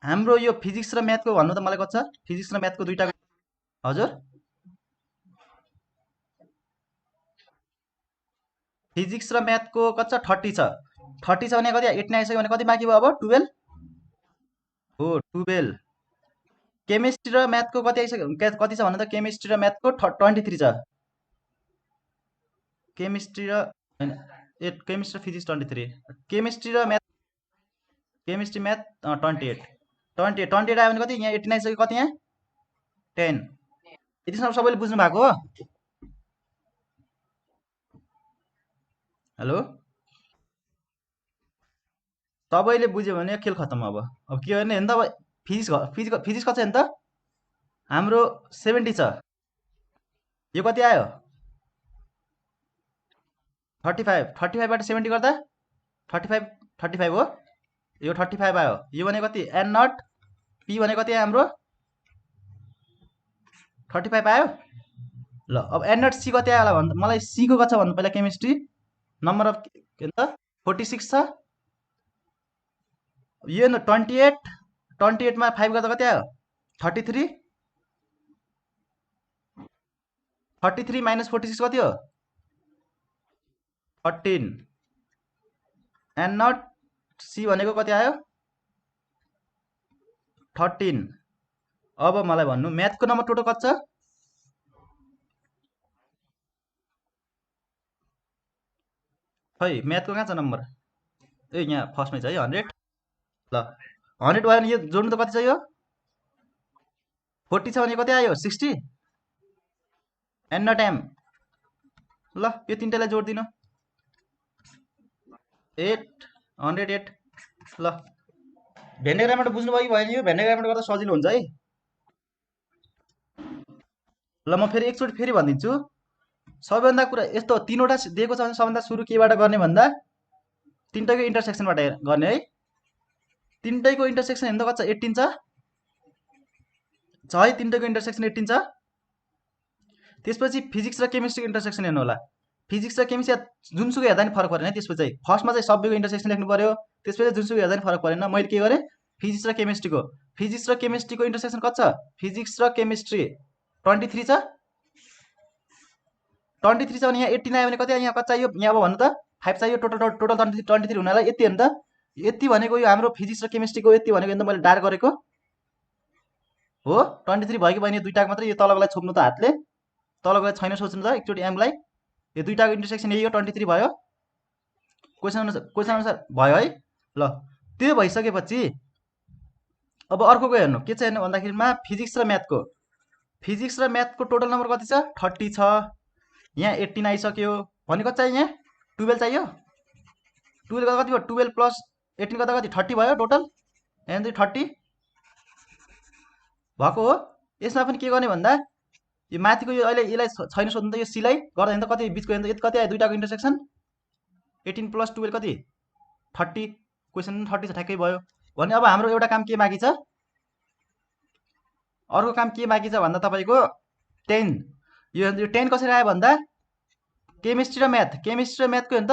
हाम्रो यो फिजिक्स र म्याथको भन्नु त मलाई कति छ? फिजिक्स र म्याथको दुईटा हजुर फिजिक्स र म्याथको कति छ? 30 छ। 30 छ भने कति 89 आइसक्यो भने कति बाँकी भयो अब? 12 हो 12। केमिस्ट्री र म्याथको कति आइसक्यो कति छ भन्नु त? केमिस्ट्री र म्याथको 23 छ। केमिस्ट्री र हैन केमिस्ट्री र फिजिक्स 23। केमिस्ट्री र म्याथ केमिस्ट्री म्याथ 28 28 आयो भने कति? यहाँ 89 आइसक्यो कति यहाँ? 10। यतिसम्म सबैले बुझ्नु भएको हो? हेलो सबैले बुझ्यो भने खेल खतम। अब के गर्ने हेर्नु त? अब फिजिक्स कति छ हेर्नु त? हाम्रो 70 छ। यो कति आयो? 35 35बाट 70 गर्दा 35 हो। यो 35 आयो। यो भने कति? एन नट पी भने कति आयो हाम्रो? 35 आयो। ल अब एन नट सी कति आयो होला भन्नु? मलाई सी को कति छ भन्नु पहिला? केमिस्ट्री नम्बर अफ के त 46 छ। यो 28 मा 5 गर्दा कति आयो? 33 माइनस 46 कति हो? 13। एन नट सी भनेको कति आयो? 13। अब मलाई भन्नु म्याथको नम्बर टोटल कति छ? खै म्याथको कहाँ छ नम्बर? ए यहाँ फर्स्टमै छ है 100। ल 100 भयो भने यो जोड्नु त कति छ? यो 40 छ भने कति आयो? 60। N not M. ल यो तिनटालाई जोड्दिनु 8 108। ल भेन्डेग्रामबाट बुझ्नुभयो कि भएन? यो भेन्डेग्रामबाट गर्दा सजिलो हुन्छ है। ल म फेरि एकचोटि फेरि भनिदिन्छु। सबैभन्दा कुरा यस्तो तीनवटा दिएको छ भने सबभन्दा सुरु केबाट गर्ने भन्दा तिनटैको इन्टरसेक्सनबाट गर्ने है। तिनटैको इन्टरसेक्सन हेर्नु त कति छ? 18 छ है। तिनटैको इन्टरसेक्सन 18 छ। त्यसपछि फिजिक्स र केमिस्ट्रीको इन्टरसेक्सन हेर्नु होला। फिजिक्स र केमिस्ट्री जुनसुकै हेर्दा नि फरक परेन है। त्यसपछि चाहिँ फर्स्टमा चाहिँ सबैको इन्टरसेक्सन लेख्नु पर्यो। त्यसपछि जुनसुकै हेर्दा नि फरक परेन। मैले के गरेँ? फिजिक्स र केमिस्ट्रीको इन्टरसेक्सन कति छ? फिजिक्स र केमिस्ट्री 23 छ। 23 छ भने यहाँ 18 आयो भने कति? यहाँ कति चाहियो? यहाँ अब भन्नु त 5 चाहियो। टोटल 23 हुनालाई यति हेर्नु त। यति भनेको यो हाम्रो फिजिक्स र केमिस्ट्रीको यति भनेको अन्त मैले डार्क गरेको हो। 23 भयो कि भएन? यो दुईटाको मात्रै। यो तलकोलाई छोप्नु त हातले। तलकोलाई छैन सोच्नु त एकचोटि एमलाई। यो दुईटाको इन्टरसेक्सन यही हो 23 भयो। क्वेसन अनुसार भयो है। ल त्यो भइसकेपछि अब अर्कोको हेर्नु के छ हेर्नु भन्दाखेरिमा फिजिक्स र म्याथको टोटल नम्बर कति छ? 30 छ। यहाँ 18 आइसक्यो भने कति चाहियो? यहाँ 12 चाहियो। 12 गर्दा कति भयो? 12 प्लस 18 गर्दा कति? 30 भयो टोटल। यहाँ 30 भएको हो। यसमा पनि के गर्ने भन्दा यो माथिको यो अहिले यसलाई छैन सोध्नु त। यो सीलाई गर्दा हेर्नु त कति बिचको हेर्नु त कति आयो? दुईटाको इन्टरसेक्सन 18 प्लस 12 कति? 30। क्वेसन 30 छ ठ्याक्कै भयो भने अब हाम्रो एउटा काम के बाँकी छ? अर्को काम के बाँकी छ भन्दा तपाईँको 10। यो 10 कसरी आयो भन्दा केमिस्ट्री र म्याथको हेर्नु त।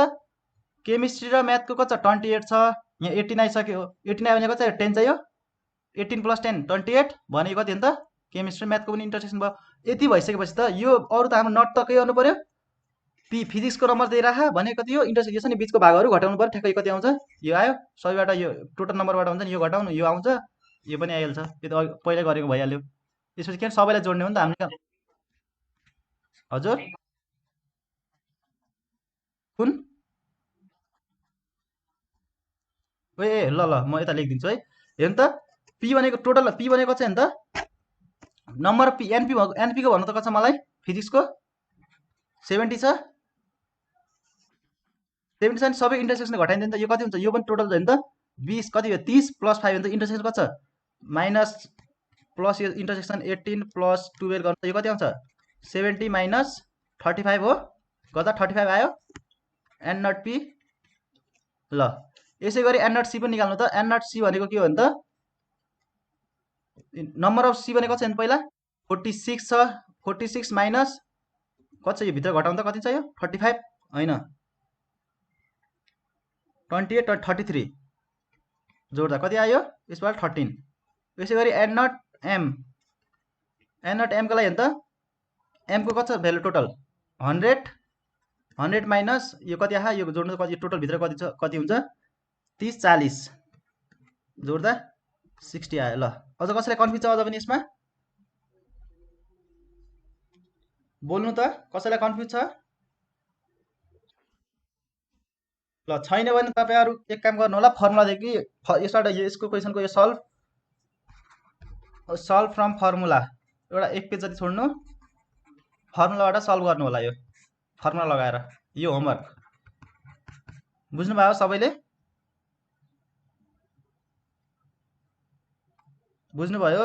केमिस्ट्री र म्याथको कति छ? 28 छ। यहाँ 18 आइसक्यो। 18 आयो भने कति चाहियो? 10 चाहियो। 18 प्लस 10 28 भने कति हेर्नु त? केमिस्ट्री म्याथको पनि इन्टरसेक्सन भयो। यति भइसकेपछि त यो अरू त हाम्रो नट त के गर्नु पर्यो? फिजिक्सको नम्बर दिइराख भने कति हो? इन्टरसेक्सन नि बिचको भागहरू घटाउनु पर्यो। ठ्याक्कै कति आउँछ? यो आयो। सबैबाट यो टोटल नम्बरबाट हुन्छ नि। यो घटाउनु यो आउँछ। यो पनि आइहाल्छ। यो त पहिल्यै गरेको भइहाल्यो। त्यसपछि के सबैलाई जोड्ने हो नि त हामीले। हजुर कुन? ए ल ल म यता लेखिदिन्छु है। हेर्नु त पी भनेको टोटल पी भनेको चाहिँ हेर्नु त नम्बर पी एनपीको भन्नु त कति छ मलाई? फिजिक्सको 70 छ। 70 छ भने सबै इन्टरसेक्सन घटाइदियो नि त। यो कति हुन्छ? यो पनि टोटल हेर्नु त 20 कति भयो? 30 प्लस 5 भने त इन्टरसेक्सन कति छ? माइनस प्लस यो इन्टरसेक्सन 18 प्लस 12 गर्नु त यो कति आउँछ? 70 माइनस 35 हो। गर्दा 35 आयो। एन नट पी ल यसै गरी एन नट सी पनि निकाल्नु त। एन नट सी भनेको के हो भने त नम्बर अफ सी भनेको कति छ पहिला 46 छ। 46 माइनस कति छ यो भित्र घटाउनु त कति छ यो 35 होइन 28 33 जोड्दा कति आयो यसबाट 13। यसै गरी एन नट एम को लागि त एम को कति छ भ्यालु टोटल 100 माइनस यो कति आयो यो जोड्नु कति टोटल भित्र कति हुन्छ 30 40 जोड्दा 60 आयो। ल अझ कसैलाई कन्फ्युज छ अझ पनि यसमा बोल्नु त कसैलाई कन्फ्युज छ? ल छैन भने तपाईहरु एक काम गर्नु होला फर्मुलादेखि यसबाट यसको क्वेशनको यो सल्भ फ्रम फर्मुला एउटा एक पेज जति छोड्नु फर्मुलाबाट सल्भ गर्नु होला। यो फर्मुला लगाएर यो होमवर्क बुझ्नु भयो सबैले? बुझ्नु भयो?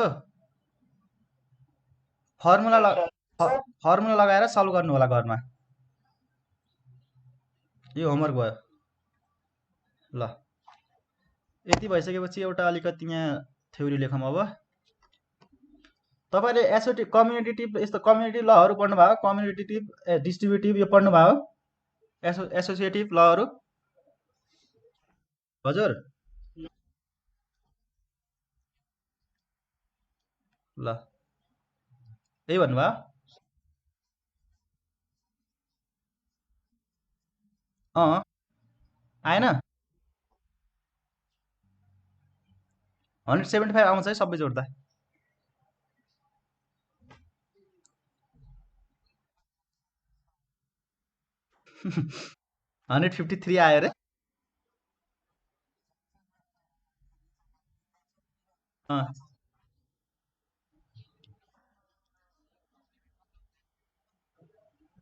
फर्मुला लगाएर सल्भ गर्नु होला घरमा। यो होमवर्क भयो। ल यति भइसकेपछि एउटा अलिकति यहाँ थ्योरी लेखौँ। अब तपाईले एसोसिएटिभ कम्युनिटेटिभ यस्तो कम्युनिटी लहरु पढ्नु भयो कम्युनिटेटिभ डिस्ट्रिब्युटिभ यो पढ्नु भयो एसोसिएटिभ लहरु हजुर। ल यही भन्नु भयो आएन 175 आउँछ है सबै जोड्दा। हन्ड्रेड 153 आयो रे।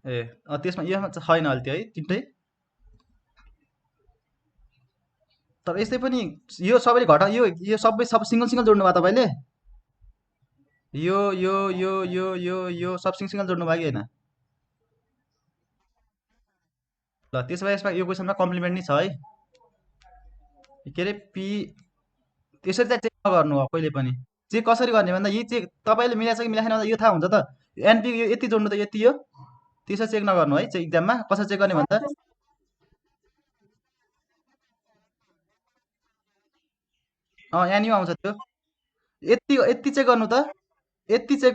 ए त्यसमा यो छैन अहिले त्यो है तिनटै। तर यस्तै पनि यो सबैले घटा यो सबै सिंगल सिंगल जोड्नु भयो तपाईले यो सब सिंगल जोड्नु भयो कि हैन? ल त्यसो भए यसमा यो क्वेशनमा कम्प्लिमेन्ट नै छ है के रे पी। त्यसरी चाहिँ चेक नगर्नु हो कहिले पनि। चेक कसरी गर्ने भन्दा यी चेक तपाईले मिलाछ कि मिलाएन भन्दा यो थाहा हुन्छ त एनपी यो यति जोड्नु त यति हो त्यसरी चेक नगर्नु है। चाहिँ एक्जाममा कसरी चेक गर्ने भन्दा एनयु आउँछ त्यो यति चेक गर्नु त यति चेक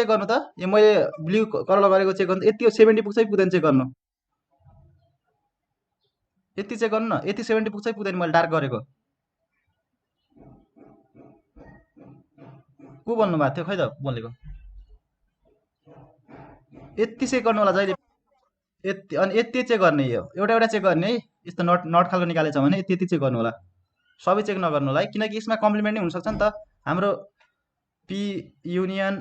गर्नु त यो मैले ब्लू कलर गरेको चेक गर्नु यति 70 पुग्छ कि पुग्दैन चेक गर्नु। यति चेक गर्नु न यति 70 पुग्छ कि पुग्दैन मैले डार्क गरेको। को बोल्नु भएको थियो खै त बोलेको? यति चेक गर्नु होला जहिले यति अनि यति चेक गर्ने यो एउटा चेक गर्ने है। यस्तो नट खालको निकालेछ भने यति चेक गर्नु होला सबै चेक नगर्नु होला है किनकि यसमा कम्प्लिमेन्ट नै हुन सक्छ नि त। हाम्रो P union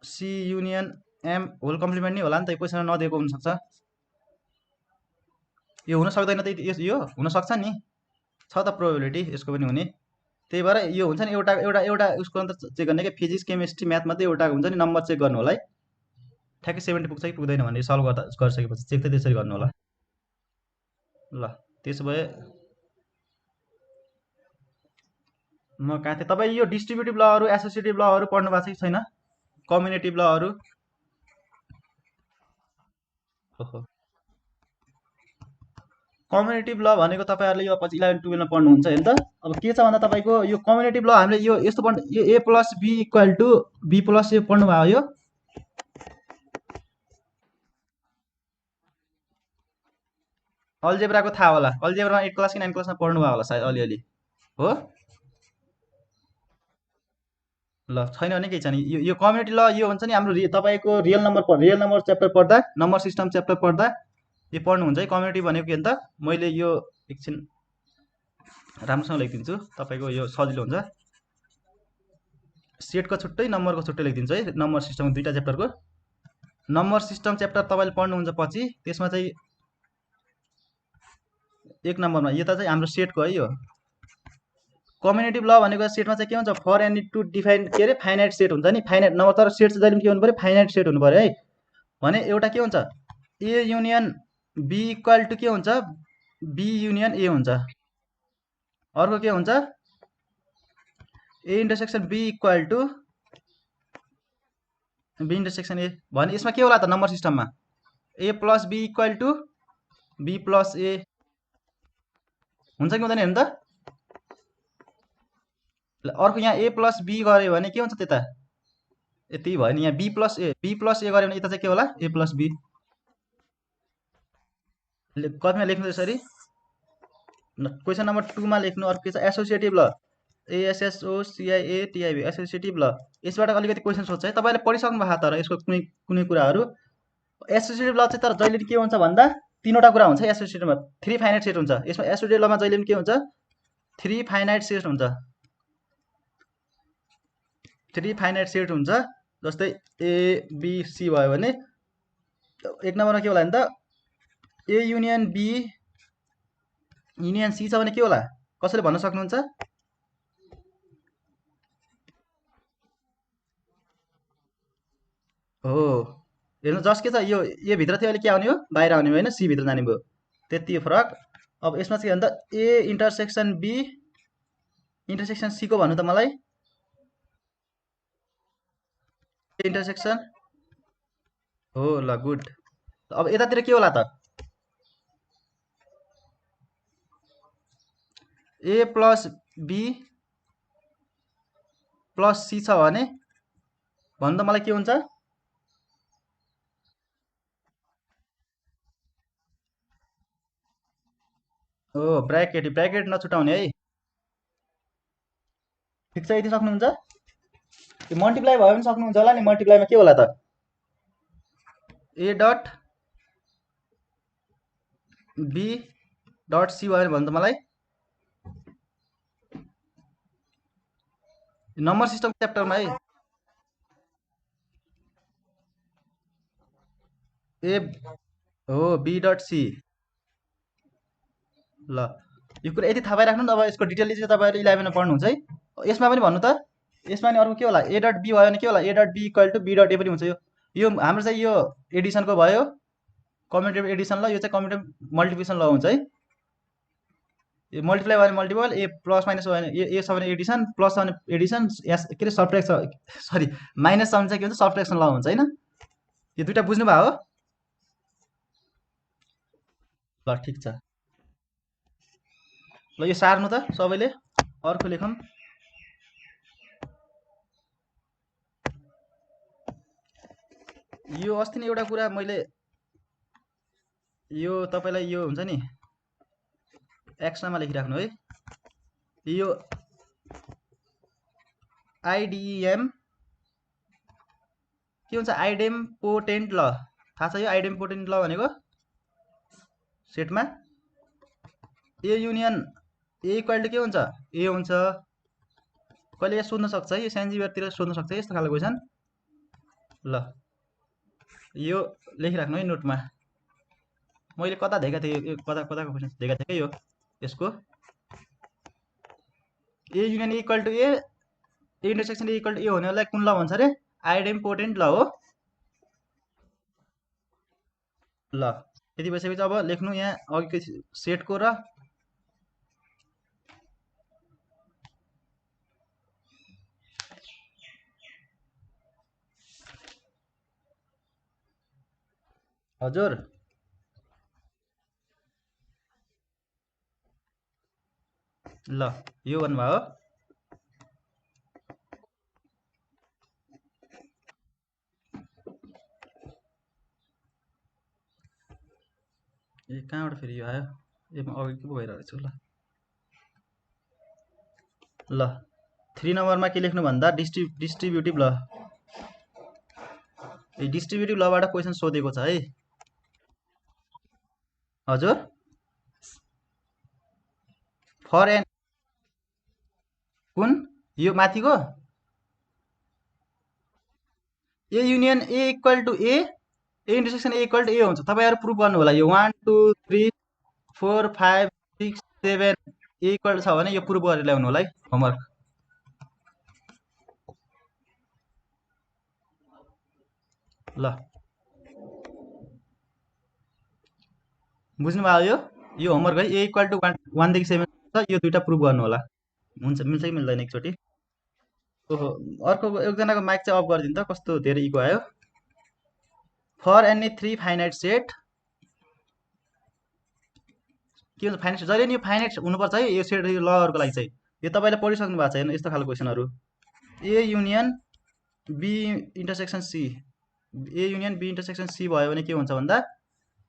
C union M whole complement नै होला नि त। यो क्वेशनमा नदिएको हुन सक्छ यो हुन सक्दैन त यो हुन सक्छ नि छ त प्रोबेबिलिटी यसको पनि हुने। त्यही भएर यो हुन्छ नि एउटा उसको अन्त चेक गर्ने कि फिजिक्स केमिस्ट्री म्याथ मात्रै एउटा हुन्छ नि नम्बर चेक गर्नु होला है ठ्याक्कै 70 पुग्छ कि पुग्दैन भने सल्भ गरिसकेपछि चेक त त्यसरी गर्नु होला। ल त्यसो भए म कहाँ थिएँ? तपाईँ यो डिस्ट्रिब्युटिभ लहरु एसोसिएटिभ लहरु पढ्नु भएको छ कि छैन? कम्युनिटिभ लहरु कम्युनिटिभ ल भनेको तपाईहरुले यो पछि 11 12 मा पढ्नुहुन्छ हैन त। अब के छ भन्दा तपाईको यो कम्युनिटिभ ल हामीले यो यस्तो पढ्नु यो a + b = b + a पढ्नु भयो। यो अल्जेब्राको थाहा होला अल्जेब्रामा 8 क्लास कि 9 क्लासमा पढ्नु भयो होला सायद अलिअलि हो। ल छैन भने केही छैन। यो कम्युनिटी ल यो हुन्छ नि हाम्रो तपाईको रियल नम्बर च्याप्टर पढ्दा नम्बर सिस्टम च्याप्टर पढ्दा यो पढ्नु हुन्छ है। कम्युनिटी भनेको के त मैले यो एकछिन राम्रोसँग लेखिदिन्छु तपाईको यो सजिलो हुन्छ। सेटको छुट्टै नम्बरको छुट्टै लेखिदिन्छु है। नम्बर सिस्टमको दुईटा च्याप्टरको नम्बर सिस्टम च्याप्टर तपाईले पढ्नुहुन्छ पछि त्यसमा चाहिँ एक नम्बरमा यो त चाहिँ हाम्रो सेटको है। यो कम्युनिटिभ ल भनेको सेटमा चाहिँ के हुन्छ फर एनी टु डिफाइन के रे फाइनाइट सेट हुन्छ नि। फाइनाइट नम्बर तर सेट चाहिँ जहिले के हुनु पर्यो फाइनाइट सेट हुनु पर्यो है। भने एउटा के हुन्छ ए युनियन बी = के हुन्छ बी युनियन ए हुन्छ। अर्को के हुन्छ A intersection B equal to B intersection A भने यसमा के होला त नम्बर सिस्टममा A plus B equal to B plus A हुन्छ कि हुँदैन हेर्नु त अर्को यहाँ ए प्लस बी गऱ्यो भने के हुन्छ त्यता यति भयो नि यहाँ बी प्लस ए गऱ्यो भने यता चाहिँ के होला ए प्लस बी कतिमा लेख्नु यसरी क्वेसन नम्बर 2 मा लेख्नु अर्को के छ एसोसिएटिभ ल एएसएसओ सिआइए टिआइबी एसोसिएटिभ ल यसबाट अलिकति क्वेसन सोध्छ है तपाईले पढिसक्नु भएको तर यसको कुनै कुनै कुराहरू एसोसिएटिभ ल चाहिँ तर जहिले के हुन्छ भन्दा तीनवटा कुरा हुन्छ एसोसिएटिभमा 3 फाइनाइट सेट हुन्छ यसमा एसोसिएटिभ लमा जहिले पनि के हुन्छ 3 फाइनाइट सेट हुन्छ 3 फाइनाइट सेट हुन्छ जस्तै ए बी सी भयो भने एक नम्बरमा के होला नि त A union B union C छ भने के होला कसैले भन्न सक्नुहुन्छ हो हेर्नु जस के छ यो ए भित्र थियो अहिले के आउने हो बाहिर आउने हो हैन सी भित्र जाने भयो त्यति हो फरक अब यसमा चाहिँ भन्दा A intersection B intersection C को भन्नु त मलाई इन्टरसेक्सन हो ल गुड अब यतातिर के होला त ए प्लस बी प्लस सी छ भने भन्नु त मलाई के हुन्छ हो ब्राकेट नछुटाउने है ठिक छ यति सक्नुहुन्छ यो मल्टिप्लाई भयो भने सक्नुहुन्छ होला नि मल्टिप्लाईमा के होला त A dot B dot C भयो भने त मलाई नम्बर सिस्टम च्याप्टरमा है ए हो बी डट सी ल यो कुरा यति थाहा पाइराख्नु नि अब यसको डिटेलली चाहिँ तपाईँहरू 11 मा पढ्नुहुन्छ है यसमा पनि भन्नु त यसमा नि अर्को के होला ए डट बी भयो भने के होला A dot B equal to B dot A पनि हुन्छ यो हाम्रो चाहिँ यो एडिसनको भयो कम्युटेटिभ एडिसन ल यो चाहिँ कम्युटेटिभ मल्टिप्लिकेसन ल हुन्छ है यो मल्टिप्लाई भयो भने मल्टिपल ए प्लस माइनस भयो भने ए छ भने एडिसन प्लस छ भने एडिसन एस के अरे सब्ट्र्याक्सन सरी माइनस छ भने चाहिँ के हुन्छ सब्ट्र्याक्सन ल हुन्छ हैन यो दुईटा बुझ्नु भयो हो ल ठिक छ ल यो सार्नु त सबैले अर्को लेखौँ यो अस्ति नै एउटा कुरा मैले यो तपाईलाई यो हुन्छ नि एक्स्ट्रामा लेखिराख्नु है यो आइडिएम के हुन्छ आइडेम पोटेन्ट ल थाहा छ यो आइडेम पोटेन्ट ल भनेको सेटमा A union A equal to के हुन्छ ए हुन्छ कहिले यहाँ सोध्न सक्छ है यो सेन्जिबरतिर सोध्न सक्छ यस्तो खालको क्वेसन ल यो लेखिराख्नु है नोटमा मैले कता दिएका थिएँ कताको क्वेसन दिएका थिएँ यो यसको A union equal to A intersection A equal to A हुनेलाई कुन ल भन्छ अरे आइडेम पोटेन्ट ल हो ल यति भइसकेपछि अब लेख्नु यहाँ अघिको सेटको र हजुर ल यो भन्नुभयो ए कहाँबाट फेरि यो आयो यसमा अघि के पो भइरहेको छु ल 3 नम्बरमा के लेख्नु भन्दा डिस्ट्रिब्युटिभ ल यो डिस्ट्रिब्युटिभ लबाट क्वेसन सोधेको छ है हजुर फर एन कुन यो माथिको A union A equal to A intersection A equal to A हुन्छ तपाईहरु प्रुफ गर्नु होला यो 1 2 3 4 5 6 7 ए इक्वल छ भने यो प्रुफ गरेर ल्याउनु होला है होमवर्क ल बुझ्नु भयो यो होमवर्क है ए इक्वल टु 1 देखि 7 छ यो दुईटा प्रुभ गर्नु होला। हुन्छ, मिल्छ कि मिल्दैन एकचोटि? ओहो, अर्को एकजनाको माइक चाहिँ अफ गरिदिनु त, कस्तो धेरै इको आयो। For any three finite set के हुन्छ फाइनाइट, जहिले नि यो फाइनाइट हुनुपर्छ है यो सेट, यो लहरूको लागि चाहिँ। यो तपाईँले पढिसक्नु भएको छ हेर्नु, यस्तो खालको क्वेसनहरू। A union B intersection C, A union B intersection C भयो भने के हुन्छ भन्दा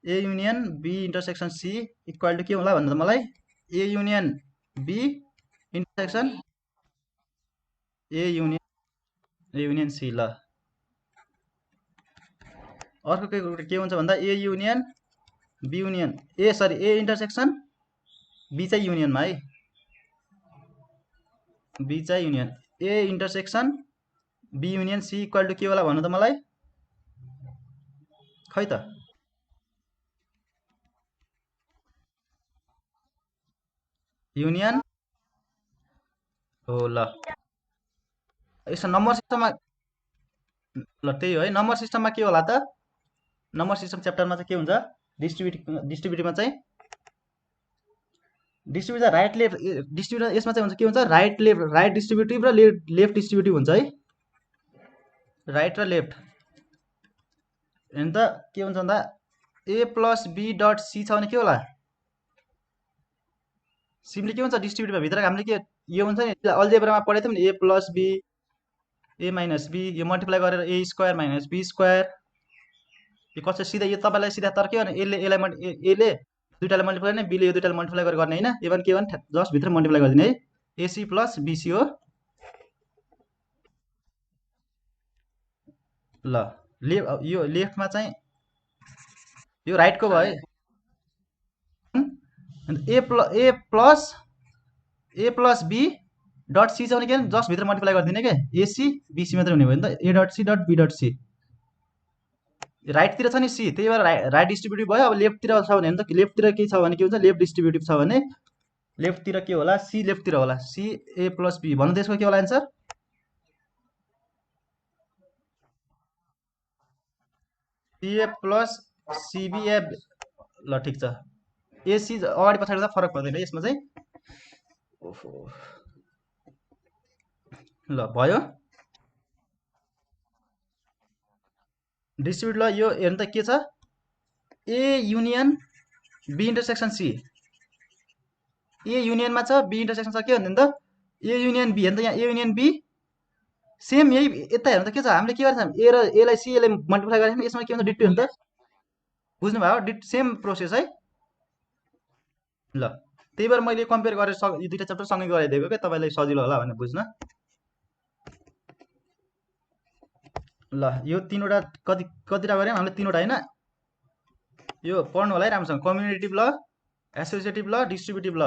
A union B intersection C equal to के होला भन्नु त मलाई, A union B intersection A union C. ल अर्को के हुन्छ भन्दा A union B union A intersection B चाहिँ युनियनमा है, बी चाहिँ union A intersection B union C equal to के होला भन्नु त मलाई, खै त युनियन हो। ल यसो नम्बर सिस्टममा, ल त्यही हो है, नम्बर सिस्टममा के होला त, नम्बर सिस्टम च्याप्टरमा चाहिँ के हुन्छ, डिस्ट्रिब्युटिभमा चाहिँ डिस्ट्रिब्युटिभ राइट लेफ्ट डिस्ट्रिब्युटिभ, यसमा चाहिँ हुन्छ के हुन्छ, राइट लेफ्ट, राइट डिस्ट्रिब्युटिभ र लेफ्ट डिस्ट्रिब्युटिभ हुन्छ है, राइट र लेफ्ट। हेर्नु त के हुन्छ भन्दा ए प्लस बी डट सी छ भने के होला, सिम्पली के हुन्छ डिस्ट्रिब्युटिभमा भित्र हामीले के यो हुन्छ नि, अल्जेब्रामा पढेको थियौँ नि, A plus B A minus B, यो मल्टिप्लाई गरेर A square minus B square, यो कसरी सिधा, यो तपाईँलाई सिधा, तर के भने एले दुइटाले मल्टिप्लाई गर्ने, बीले यो दुइटाले मल्टिप्लाई गरेर गर्ने होइन, ए भने के भने जस्ट भित्र मल्टिप्लाई गरिदिने है, एसी प्लस बिसी हो। ल यो लेफ्टमा चाहिँ यो राइटको भयो है, ए प्लस बी डट सी चाहिँ के जस्ट भित्र मल्टिप्लाई गरिदिने के, एसी बिसी मात्रै हुने भयो नि त, A dot C dot B dot C. राइटतिर छ नि सी, त्यही भएर राइट डिस्ट्रिब्युटिभ भयो। अब लेफ्टतिर छ भने त लेफ्टतिर के छ भने के हुन्छ, लेफ्ट डिस्ट्रिब्युटिभ छ भने लेफ्टतिर के होला, सी लेफ्टतिर होला, सी ए प्लस बी भन्नु, त्यसको के होला एन्सर, सिए प्लस सिबिए। ल ठिक छ, एसी अगाडि पछाडि हुँदा फरक पर्दैन यसमा चाहिँ। ओहो, ल भयो डिस्ट्रिब्युट। ल यो हेर्नु त के छ, A union B intersection C, A युनियनमा छ बी इन्टरसेक्सन छ, के भन्दैन त ए युनियन बी, हेर्नु त यहाँ ए युनियन बी सेम यही यता हेर्नु त के छ, हामीले के गर्छौँ ए र एलाई सी एलाई मल्टिप्लाई गरेर यसमा के हुन्छ डिट हुन्छ, बुझ्नुभयो डिट, सेम प्रोसेस है। ल त्यही भएर मैले कम्पेयर गरेर यो दुईवटा च्याप्टर सँगै गराइदिएको क्या, तपाईँलाई सजिलो होला भनेर बुझ्न। ल यो तिनवटा कतिवटा गऱ्यौँ हामीले, तिनवटा होइन, यो पढ्नु होला है राम्रोसँग, कम्युनिटिभ ल, एसोसिएटिभ ल, डिस्ट्रिब्युटिभ ल,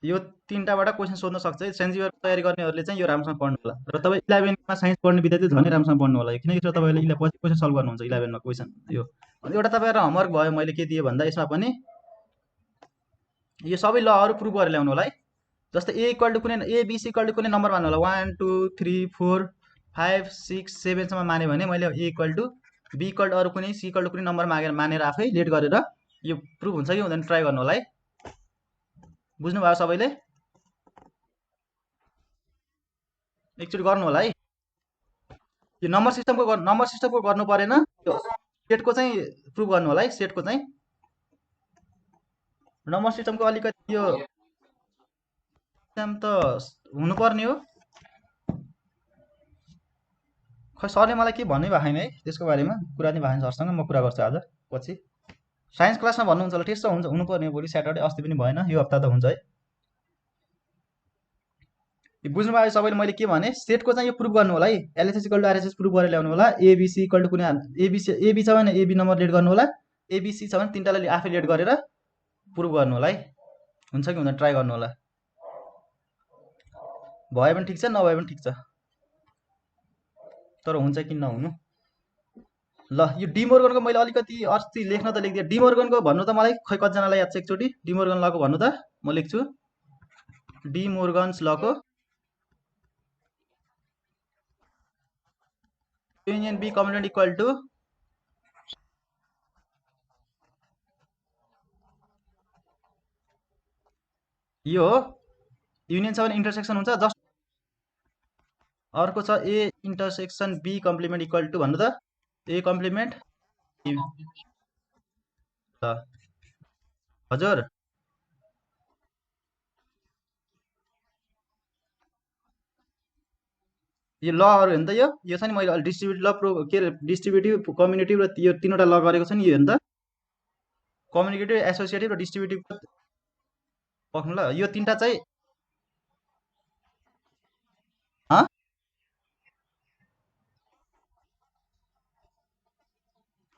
यो तिनवटाबाट क्वेसन सोध्न सक्छ है। सेन्जिबर तयारी गर्नेहरूले चाहिँ यो राम्रोसँग पढ्नु होला, र तपाईँ 11मा साइन्स पढ्ने विद्यार्थी झनै राम्रोसँग पढ्नु होला, किनकि तपाईँले पछि क्वेसन सल्भ गर्नुहुन्छ 11मा क्वेसन यो। अनि एउटा तपाईँहरू होमवर्क भयो, मैले के दिएँ भन्दा यसमा पनि यो सबै लहरू प्रुभ गरेर ल्याउनु होला है। जस्तै ए इक्वल टु कुनै एबिसी इक्वल टु कुनै नम्बर मान्नु होला, 1 2 3 4 5 6 7सम्म माने भने मैले A equal to B equal to अरू कुनै सी इक्वल टु कुनै नम्बर मानेर आफै लेट गरेर यो प्रुभ हुन्छ कि हुँदैन ट्राई गर्नु होला है। बुझ्नुभयो सबैले, एकचोटि गर्नु होला है। यो नम्बर सिस्टमको गर्नु परेन, सेटको चाहिँ प्रुभ गर्नु होला है। सेटको चाहिँ नम्बर सिस्टमको अलिकति यो त हुनुपर्ने हो, खै सरले मलाई के भन्नै भएको छैन है त्यसको बारेमा, कुरा नै भएको छैन सरसँग, म कुरा गर्छु आज पछि। साइन्स क्लासमा भन्नुहुन्छ होला, टेस्ट हुन्छ हुनुपर्ने हो भोलि स्याटरडे, अस्ति पनि भएन, यो हप्ता त हुन्छ है। बुझ्नुभयो सबैले मैले के भने, सेटको चाहिँ यो प्रुभ गर्नु होला है, LHS equal to RHS prove गरेर ल्याउनु होला। एबिसी इक्वल टु कुनै एबी छ भने एबी नम्बर लेट गर्नु होला, एबिसी छ भने तिनवटाले आफै लेट गरेर प्रुभ गर्नु होला है। हुन्छ कि हुँदैन ट्राई गर्नु होला, भयो भने ठिक छ, नभए पनि ठिक छ, तर हुन्छ कि नहुनु। ल यो डिमोर्गनको मैले अलिकति अस्ति लेख्न त लेखिदिएँ, डिमोर्गनको भन्नु त मलाई खै कतिजनालाई याद छ, एकचोटि डिमोर्गन लको भन्नु त, म लेख्छु डिमोर्गन्स लको union B complement equal to A, यो हो युनियन छ भने इन्टरसेक्सन हुन्छ जस्ट। अर्को छ A intersection B complement equal to भन्नु त ए कम्प्लिमेन्ट ल हजुर यो लहरू हेर्नु त यो छ नि मैले अहिले डिस्ट्रिब्युटिभ ल प्रो के अरे डिस्ट्रिब्युटिभ कम्युनिटिभ र यो तिनवटा ल गरेको छ नि यो हेर्नु त कम्युनिकेटिभ एसोसिएटिभ र डिस्ट्रिब्युटिभ पक्नु ल यो तिनवटा चाहिँ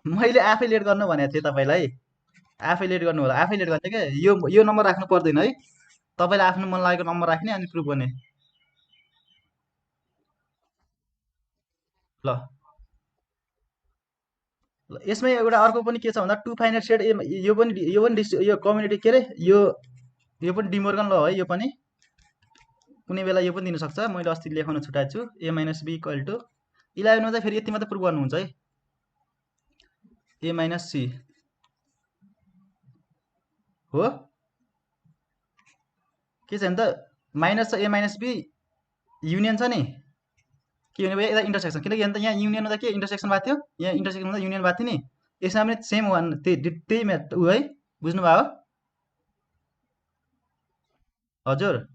मैले आफै लेट गर्नु भनेको थिएँ तपाईँलाई आफै लेट गर्नु होला आफै लेट गर्ने क्या यो नम्बर राख्नु पर्दैन है तपाईँले आफ्नो मन लागेको नम्बर राख्ने अनि प्रुभ गर्ने ल यसमै एउटा अर्को पनि के छ भन्दा टु फाइनाइट सेट यो कम्युनिटी के अरे यो पनि डिमोर्गन ल है यो पनि कुनै बेला यो पनि दिनसक्छ मैले अस्ति लेखाउन छुटाएको छु ए माइनस बी इक्वल टु 11 चाहिँ फेरि यति मात्रै प्रुभ गर्नुहुन्छ है ए माइनस सी हो के छ भने त माइनस छ ए माइनस बी युनियन छ नि के हुने भयो यता इन्टरसेक्सन किनकि अन्त यहाँ युनियन हुँदा के इन्टरसेक्सन भएको थियो यहाँ इन्टरसेक्सन हुँदा युनियन भएको थियो नि यसमा पनि सेम वान त्यही म्याथ ऊ है बुझ्नुभयो हजुर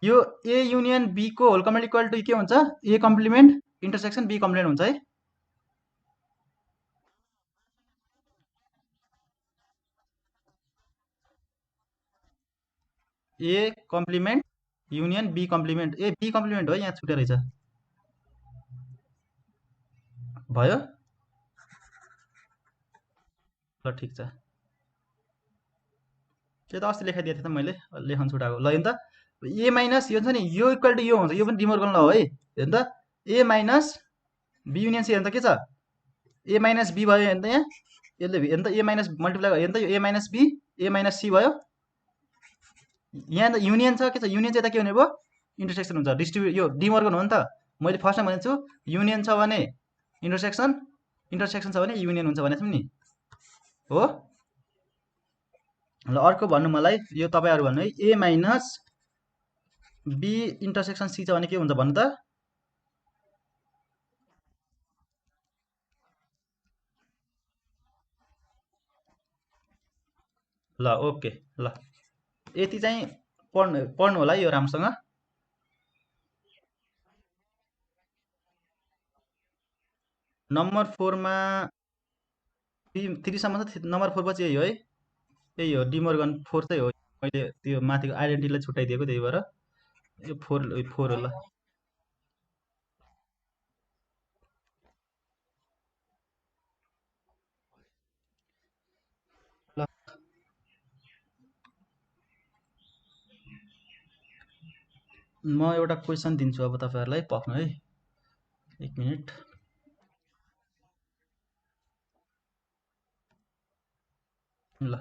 यो ए युनियन बी को होल कम्प्लिमेन्ट इक्वल टु के हुन्छ A complement intersection B complement हुन्छ है A complement union B complement A B complement हो यहाँ छुटेर रहेछ भयो ल ठिक छ त्यो त अस्ति लेखाइदिएको थिएँ त मैले लेखन छुटाएको ल हेर्नु त ए माइनस यो छ नि यो इक्वल टु यो हुन्छ यो पनि डिमोर्गन ल हो है हेर्नु त A minus B union C हेर्नु त के छ ए माइनस बी भयो हेर्नु त यहाँ यसले हेर्नु त ए माइनस मल्टिप्लाई हेर्नु त यो A minus B A minus C भयो यहाँ त युनियन छ के छ युनियन चाहिँ यता के हुने भयो इन्टरसेक्सन हुन्छ डिस्ट्रिब्युट यो डिमोर्गन हो नि त मैले फर्स्टमा भनेको छु युनियन छ भने इन्टरसेक्सन इन्टरसेक्सन छ भने युनियन हुन्छ भनेको छु नि हो ल अर्को भन्नु मलाई यो तपाईँहरू भन्नु है A minus be intersection C छ भने के हुन्छ भन्नु त ल ओके ल यति चाहिँ पढ्नु होला यो राम्रोसँग नम्बर 4मा 3सम्म छ नम्बर 4 पछि यही हो है यही हो डिमोर्गन 4 चाहिँ हो मैले त्यो माथिको आइडेन्टिटीलाई छुट्याइदिएको त्यही भएर यो 4 हो ल ल म एउटा क्वेसन दिन्छु अब तपाईँहरूलाई पक्नु है 1 मिनट ल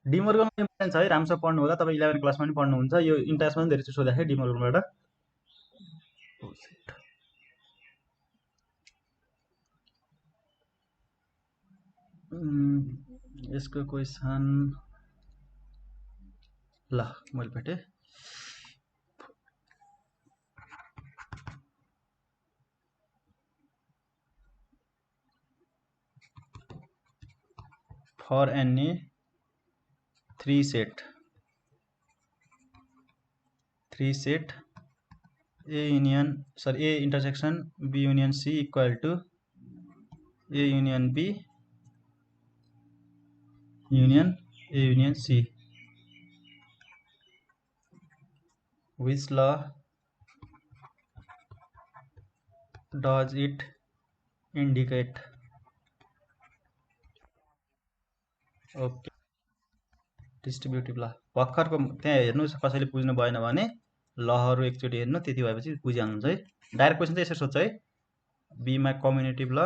डिमोर्गन इम्पोर्टेन्ट छ है राम्रोसँग पढ्नु होला तपाईँ 11 क्लासमा पनि पढ्नुहुन्छ यो इन्ट्रान्समा पनि धेरै सोधेको डिमोर्गनबाट यसको क्वेसन ल मैले भेटेँ for any 3 set A intersection B union C equal to A union B union A union C. Which law does it indicate? Okay distributive ल भर्खरको त्यहाँ हेर्नुहोस् कसैले बुझ्नु भएन भने लहरू एकचोटि हेर्नु त्यति भएपछि बुझिहाल्नुहुन्छ है डाइरेक्ट क्वेसन चाहिँ यसरी सोध्छ है बीमा कम्युनिटिभ ल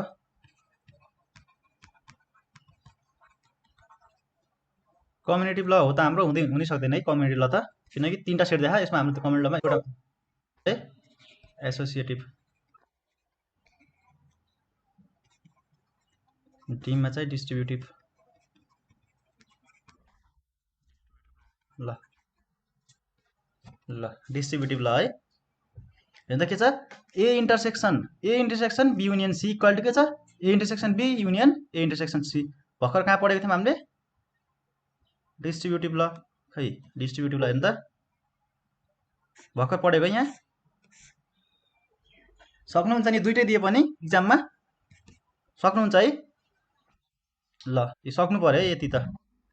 कम्युनिटिभ ल हो त हाम्रो हुनै सक्दैन है कम्युनिटिभ ल त किनकि 3टा सेट देखा यसमा हाम्रो कम्युनिटिभ लमा एउटा है एसोसिएटिभ डीमा चाहिँ डिस्ट्रिब्युटिभ ल डिस्ट्रिब्युटिभ ल है। हेर्दा के छ A intersection B union C equal to के छ A intersection B union A intersection C. भर्खर कहाँ पढेको थियौँ हामीले डिस्ट्रिब्युटिभ ल खै डिस्ट्रिब्युटिभ ल हेर्नु त भर्खर पढेको यहाँ सक्नुहुन्छ नि दुइटै दिए पनि इक्जाममा सक्नुहुन्छ है ल यो सक्नु पर्यो है यति त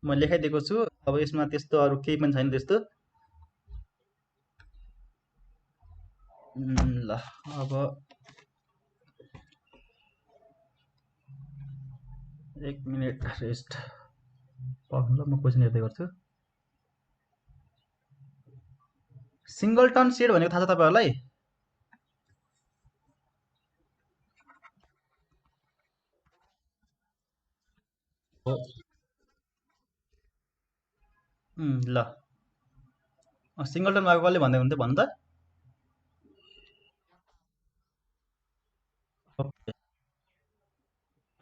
म लेखाइदिएको छु। अब यसमा त्यस्तो अरू केही पनि छैन त्यस्तो ल अब एक मिनट रेस्ट ल म क्वेसन हेर्दै गर्छु। सिङ्गलटन सेट भनेको थाहा छ तपाईँहरूलाई ल सिङ्गलटन भएको कसले भन्दै हुन्थ्यो भन्नु त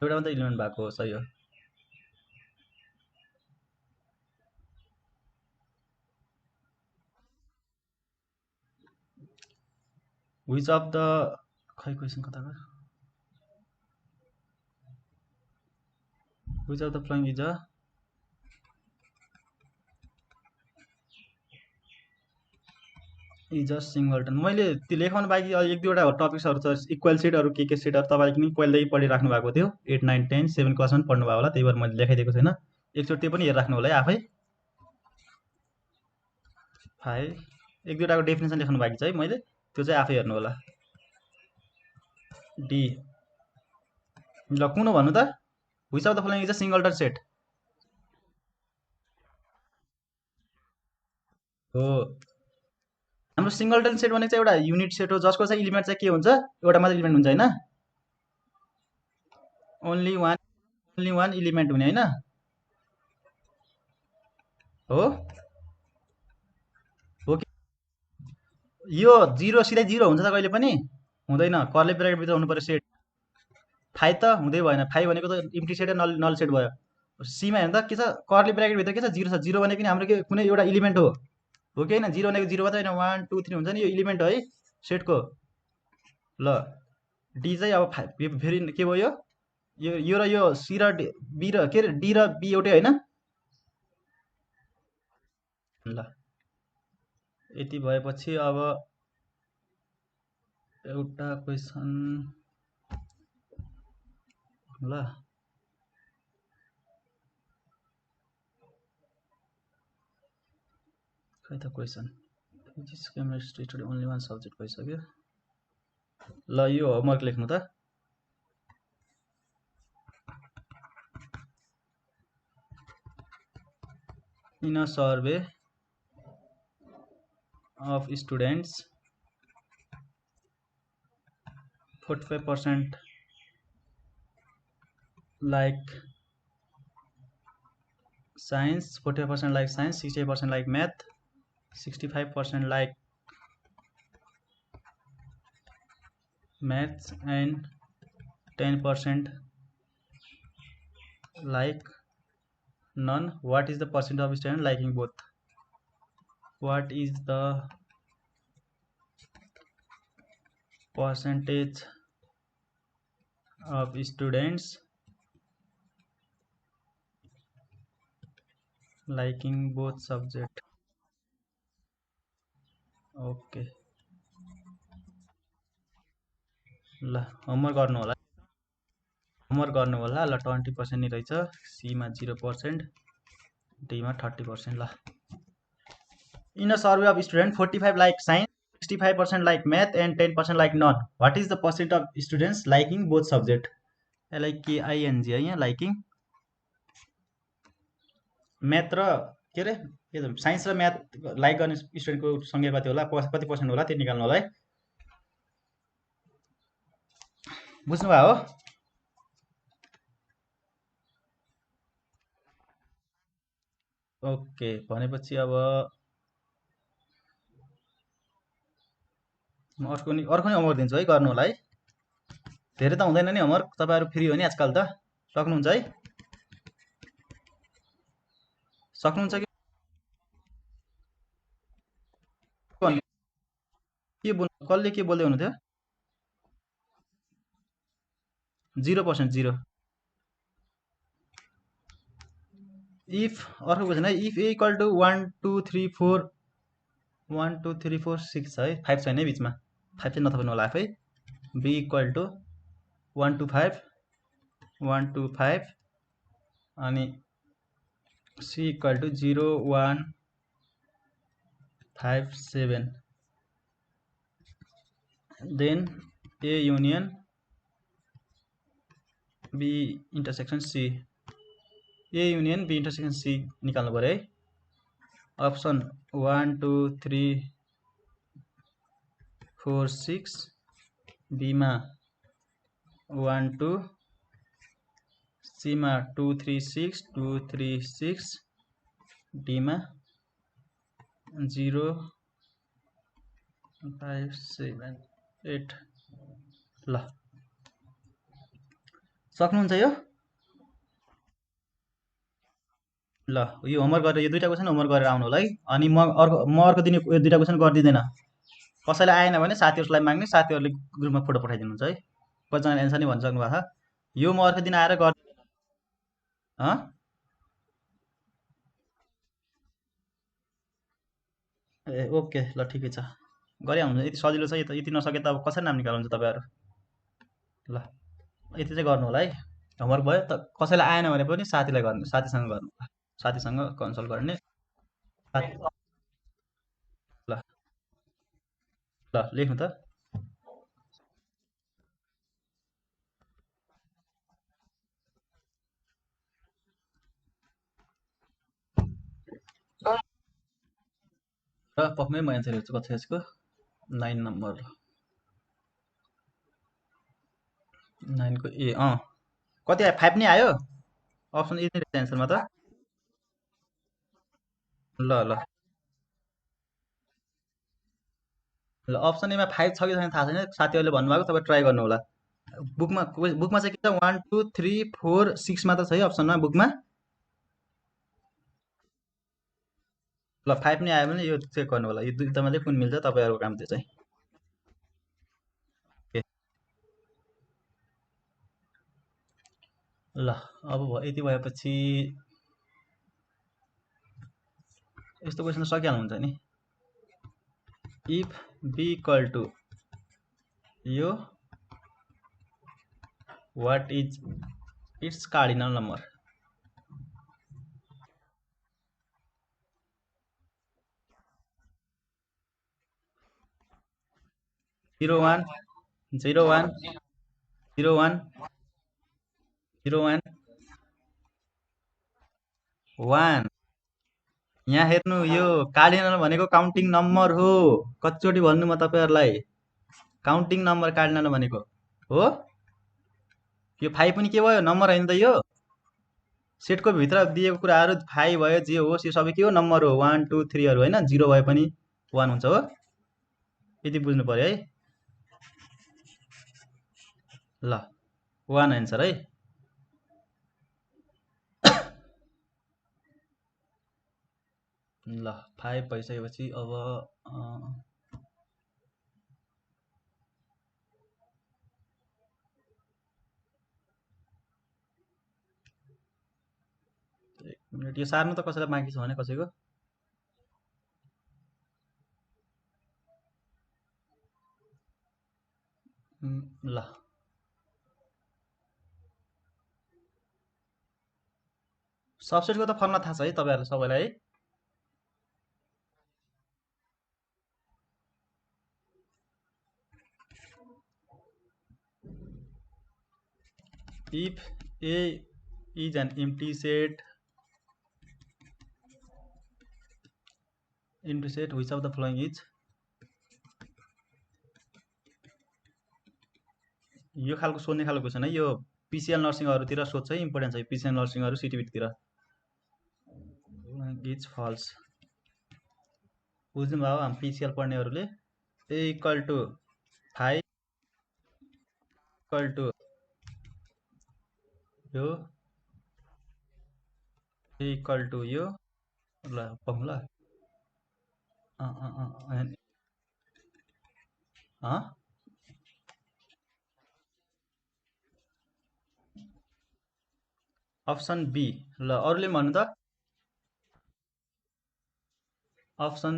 एउटा मात्रै इलिमेन्ट भएको हो सही हो। विच अफ द खै क्वेसन कता गयो which of the following is a singleton मैले त्यो लेखाउनु बाँकी एक दुईवटा टपिक्सहरू छ इक्वल सेटहरू के सेटहरू तपाईँले किन पहिल्यै पढिराख्नु भएको थियो 8, 9, 10, 7 क्लासमा पनि पढ्नु भयो होला त्यही भएर मैले लेखाइदिएको छैन एकचोटि त्यो पनि हेरिराख्नु होला है आफै। एक दुईवटाको डेफिनेसन लेख्नु बाँकी छ है मैले त्यो चाहिँ आफै हेर्नु होला। डी ल कुन हो भन्नु त which of the following is a singleton set हो। हाम्रो सिङ्गलटन सेट भनेको चाहिँ एउटा युनिट सेट हो जसको चाहिँ इलिमेन्ट चाहिँ के हुन्छ एउटा मात्रै इलिमेन्ट हुन्छ होइन ओन्ली वान इलिमेन्ट हुने होइन हो कि यो जिरो सिधै जिरो हुन्छ त कहिले पनि हुँदैन कर्ली ब्राकेटभित्र हुनु पर्यो सेट फाइ त हुँदै भएन फाइ भनेको त इम्टी सेट नल सेट भयो। सीमा हेर्दा के छ कर्ली ब्राकेटभित्र के छ जिरो छ जिरो भनेको नि हाम्रो के कुनै एउटा इलिमेन्ट हो कि होइन जिरो भनेको जिरो मात्रै होइन 1 2 3 हुन्छ नि यो इलिमेन्ट हो है सेटको। ल डी चाहिँ अब फेरि के भयो यो र यो सी र बी र के अरे डी र बी एउटै होइन ल यति भएपछि अब एउटा क्वेसन ल खै त question physics chemistry study only one subject भइसक्यो। ल यो होमवर्क लेख्नु त in a survey of students 45% like science 45% like science 68% like math 65% like maths and 10% like none. What is the percent of students liking both? What is the percentage of students liking both subject? Okay ल homework गर्नु होला ल 20% नि रहेछ सीमा 0% डीमा 30% ल। In a survey of students 45 like science 65% like math and 10% like none. What is the percent of students liking both subject? LIKING है यहाँ liking math र के अरे साइन्स र म्याथ लाइक गर्ने स्टुडेन्टको सङ्ख्या कति होला कति पर्सेन्ट होला त्यो निकाल्नु होला है बुझ्नुभयो हो। ओके भनेपछि अब म अर्को नि होमवर्क दिन्छु है गर्नु होला है धेरै त हुँदैन नि होमवर्क तपाईँहरू फ्री हो नि आजकल त सक्नुहुन्छ है? सक्नुहुन्छ कि के बोल कसले के बोल्दै हुनुहुन्थ्यो? 0% 0 इफ अर्को क्वेसन है इफ ए इक्वल टु 1 2 3 4 1 2 3 4 6 है 5 छैन है बिचमा 5 चाहिँ नथप्नु होला आफै बी इक्वल टु 1 2 5 1 2 5 अनि C equal to 0 1 5 7 then A union B intersection C A union B intersection C निकाल्नु पर्यो है अप्सन 1 2 3 4 6 बीमा 1 2 सीमा 2 3 6 2 3 6 डीमा 0 5 7 8 ल सक्नुहुन्छ यो ल यो होमवर्क गरेर यो दुईटा क्वेसन होमवर्क गरेर आउनु होला है अनि म अर्को दिने यो दुईटा क्वेसन गरिदिँदैन कसैलाई आएन भने साथीहरूलाई माग्ने साथीहरूले ग्रुपमा फोटो पठाइदिनुहुन्छ है कतिजनाले एन्सर नै भनिसक्नु भएको छ यो म अर्को दिन आएर ए ओके ल ठिकै छ गरिहाल्नु यति सजिलो छ यति नसके त अब कसरी नाम निकाल्नुहुन्छ तपाईँहरू ल यति चाहिँ गर्नु होला है होमवर्क भयो त कसैलाई आएन भने पनि साथीलाई गर्नु साथीसँग गर्नु साथीसँग कन्सल्ट गर्ने ल ल लेख्नु त र पक्कै म एन्सर हेर्छु कति यसको 9 नम्बर 9 को ए कति आयो 5 नै आयो अप्सन ए नै रहेछ एन्सरमा त ल ल ल अप्सन एमा 5 छ कि छैन थाहा छैन साथीहरूले भन्नुभएको तपाईँ ट्राई गर्नु होला बुकमा चाहिँ के छ 1 2 3 4 6 मात्र छ है अप्सनमा बुकमा ल 5 नै आयो भने यो चेक गर्नु होला यो दुईटामा चाहिँ कुन मिल्छ तपाईँहरूको काम त्यो चाहिँ ल अब यति भएपछि यस्तो क्वेसन सकिहाल्नुहुन्छ नि इफ बी इक्वल टु यो what is its cardinal number zero one zero one zero one zero one one यहाँ हेर्नु यो कार्डिनल भनेको काउन्टिङ नम्बर हो कतिचोटि भन्नु म तपाईँहरूलाई काउन्टिङ नम्बर कार्डिनल भनेको हो यो 5 पनि के भयो नम्बर होइन त यो सेटको भित्र दिएको कुराहरू 5 भयो जे होस् यो सबै के हो नम्बर हो 1 2 3 हरू होइन 0 भए पनि 1 हुन्छ हो यति बुझ्नु पर्यो है ल 1 एन्सर है ल 5 भइसकेपछि अब एक मिनट यो सार्नु त कसैलाई बाँकी छ भने कसैको ल सबसेटको त फर्मुला थाहा छ है तपाईँहरूलाई सबैलाई है if A is an empty set which of the following is यो खालको सोध्ने खालको क्वेसन है यो पिसिएल नर्सिङहरूतिर सोध्छ है इम्पोर्टेन्ट छ पिसिएल नर्सिङहरू सिटिभिटीतिर इज फल्स बुझ्नुभयो हामी पिसिएल पढ्नेहरूले A equal to 5 equal to यो इक्वल टु यो ल पढौँ ल अप्सन बी ल अरूले भन्नु त अप्सन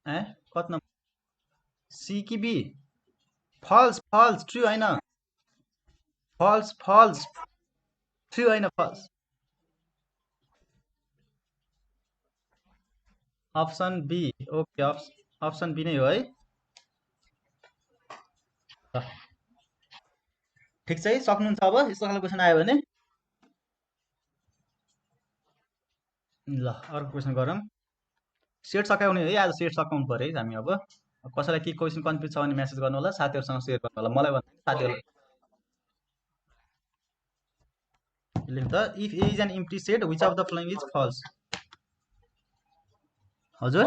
ए कति नम्बर सी कि बी फल्स फल्स ट्रु होइन फल्स फल्स ट्रु होइन false option B okay option B नै हो है ल ठिक छ है सक्नुहुन्छ अब यस्तो खालको क्वेसन आयो भने ल अर्को क्वेसन गरौँ सेट सकाउने है आज सेट सकाउनु पऱ्यो है हामी अब कसैलाई के क्वेसन कन्फ्युज छ भने मेसेज गर्नु होला साथीहरूसँग सेयर गर्नु होला मलाई भन्नु साथीहरूलाई लेख्नु त if A is an empty set which of the following is false हजुर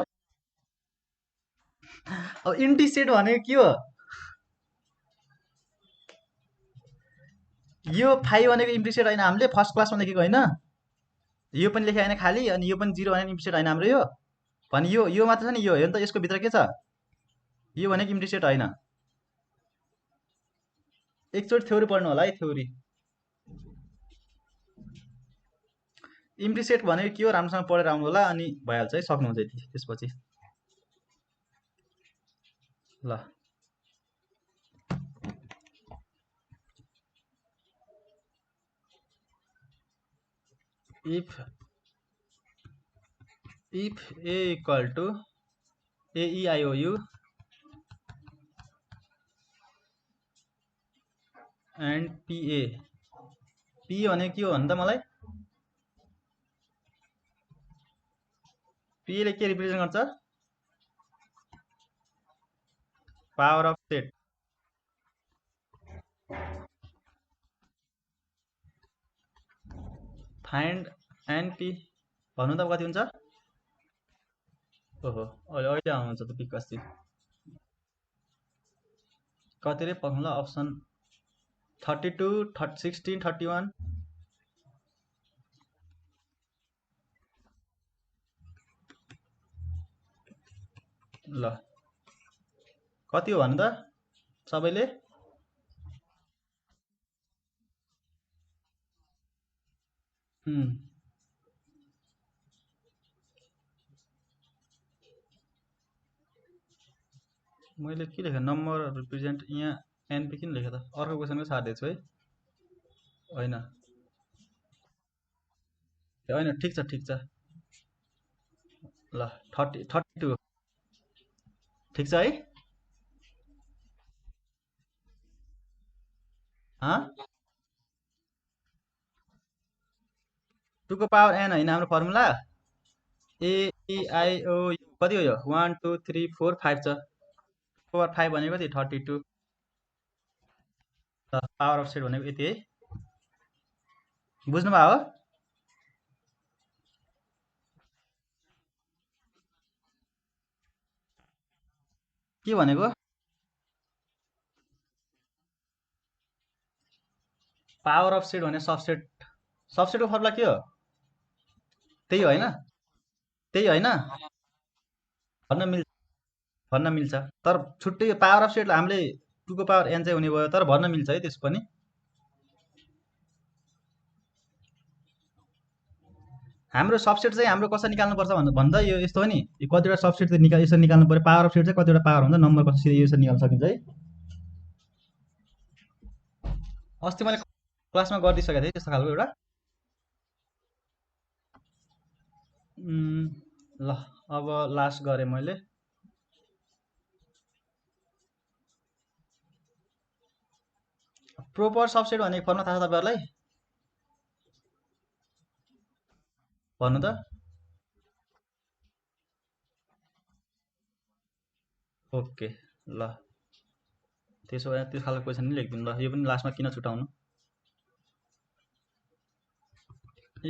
अब इम्प्टी सेट भनेको के हो यो 5 भनेको इम्प्टी सेट होइन हामीले फर्स्ट क्लासमा लेखेको होइन यो पनि लेखे होइन खाली अनि यो पनि 0 भनेको इम्प्टी सेट होइन हाम्रो यो भने यो मात्र छ नि यो हेर्नु त यसको भित्र के छ यो भनेको इम्प्टी सेट होइन एकचोटि थ्योरी पढ्नु होला है थ्योरी इम्प्टी सेट भनेको के हो राम्रोसँग पढेर आउनु होला अनि भइहाल्छ है सक्नुहुन्छ यति त्यसपछि ल if a equal to a e I o u and p a भनेको के हो भन्दा मलाई p ले के रिप्रेजेन्ट गर्छ power of set find NP भन्नु त कति हुन्छ ओहो अहिले आउनुहुन्छ त पिक अस्ति कति रे पढ्नु ल अप्सन 32 16 31 ल कति हो भन्नु त सबैले मैले के लेखेँ नम्बर रिप्रेजेन्ट यहाँ एनपी किन लेखेँ त अर्को क्वेसनको सार्दैछु है होइन होइन ठिक छ ल 32 ठिक छ है टुको पावर एन होइन हाम्रो फर्मुला AEIO कति हो यो 1 2 3 4 5 छ पावर 5 भनेको कति 32 पावर अफ सेट भनेको यति है बुझ्नुभयो के भनेको पावर अफ सेट भने सबसेटको फर्मुला के हो त्यही होइन भन्न मिल्छ तर छुट्टै पावर अफ सेट हामीले 2 को पावर n चाहिँ हुने भयो तर भन्न मिल्छ है त्यस पनि हाम्रो सबसेट चाहिँ हाम्रो कसरी निकाल्नुपर्छ भन्दा यो यस्तो हो नि कतिवटा सबसेट चाहिँ यसरी निकाल्नु पर्यो पावर अफ सेट चाहिँ कतिवटा पावर हुन्छ नम्बर कसरी यसरी निकाल्न सकिन्छ है अस्ति मैले क्लासमा गरिदिइसकेको थिएँ त्यस्तो खालको एउटा ल अब लास्ट गरेँ मैले प्रोपर सबसेट भनेको फर्मुला थाहा छ तपाईँहरूलाई भन्नु त ओके ल त्यसो भए त्यो खालको क्वेसन नि लेखिदिनु ल यो पनि लास्टमा किन छुटाउनु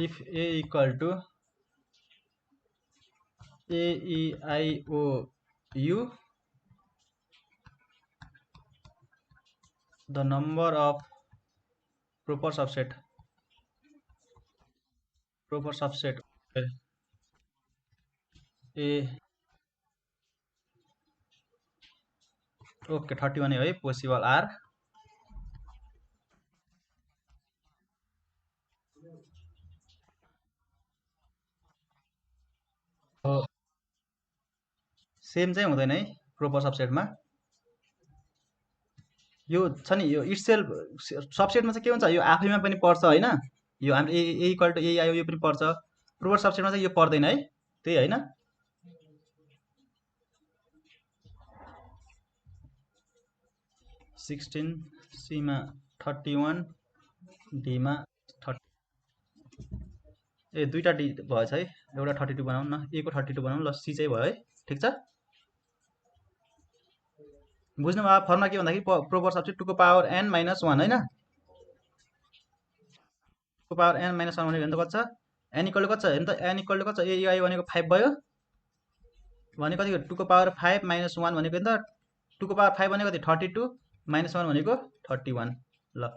if A equal to AEIOU the number of proper subset proper subset A okay 31 है पोसिबल आर सेम चाहिँ हुँदैन है प्रोपर सबसेटमा यो छ नि यो इटसेल्फ सबसेटमा चाहिँ के हुन्छ यो आफैमा पनि पर्छ होइन यो हाम्रो ए इक्वल टु ए आयो यो पनि पर्छ प्रोपर सबसेटमा चाहिँ यो पर्दैन है त्यही होइन 16 सीमा 31 डीमा 30 ए दुईटा डी भएछ है एउटा 32 बनाउँ न ए को 32 बनाउँ ल सी चाहिँ भयो है ठिक छ बुझ्नुभयो फर्मुला के भन्दाखेरि प्रोपर सबसेट टु को पावर n माइनस 1 होइन टु को पावर n माइनस 1 भनेको कति छ n इक्वल टु कति छ हेर्नु त n इक्वल टु कति छ ए आयो भनेको 5 भयो भने कति टु को पावर 5 माइनस 1 भनेको नि त टु को पावर 5 भनेको कति 32 माइनस 1 भनेको 31 ल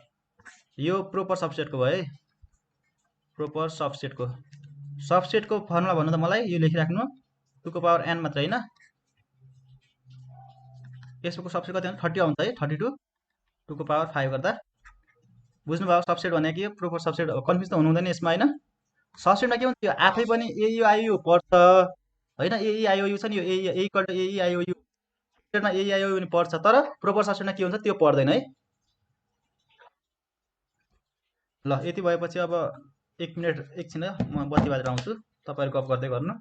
यो प्रोपर सबसेटको भयो है प्रोपर सबसेटको फर्मुला भन्नु त मलाई यो लेखिराख्नु टु को पावर n मात्र होइन यसको सबसेट कति 30 आउँछ है 32 टु को पावर 5 गर्दा बुझ्नुभयो सबसेट भनेको के प्रोपर सबसेट कन्फ्युज त हुनु हुँदैन यसमा होइन सबसेटमा के हुन्छ यो आफै पनि ए आइओ पर्छ होइन ए आइओ छ नि यो ए इक्वल टु ए आइओ सबसेटमा ए आइओ पनि पर्छ तर प्रोपर सबसेटमा के हुन्छ त्यो पर्दैन है ल यति भएपछि अब 1 मिनट एकछिन म बत्ती बाजेर आउँछु तपाईहरु गफ गर्दै गर्नु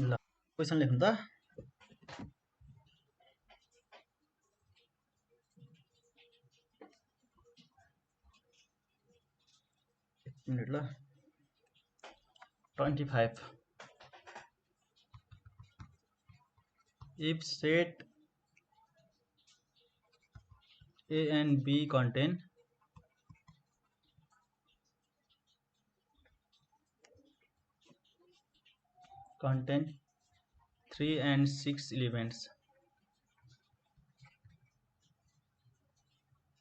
ल क्वेशन लेख्नु त मिनट ल 25 if set A and B contain contain 3 and 6 elements,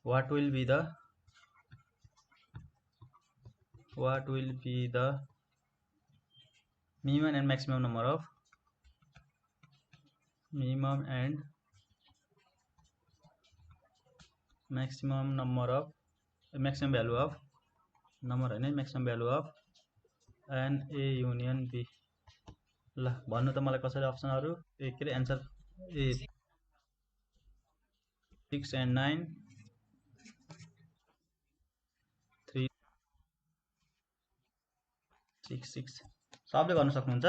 what will be the minimum and maximum number of maximum value of number and maximum value of an A union B ल भन्नु त मलाई कसरी अप्सनहरु के रे answer A 6 and 9 3 6 6 सबले गर्न सक्नुहुन्छ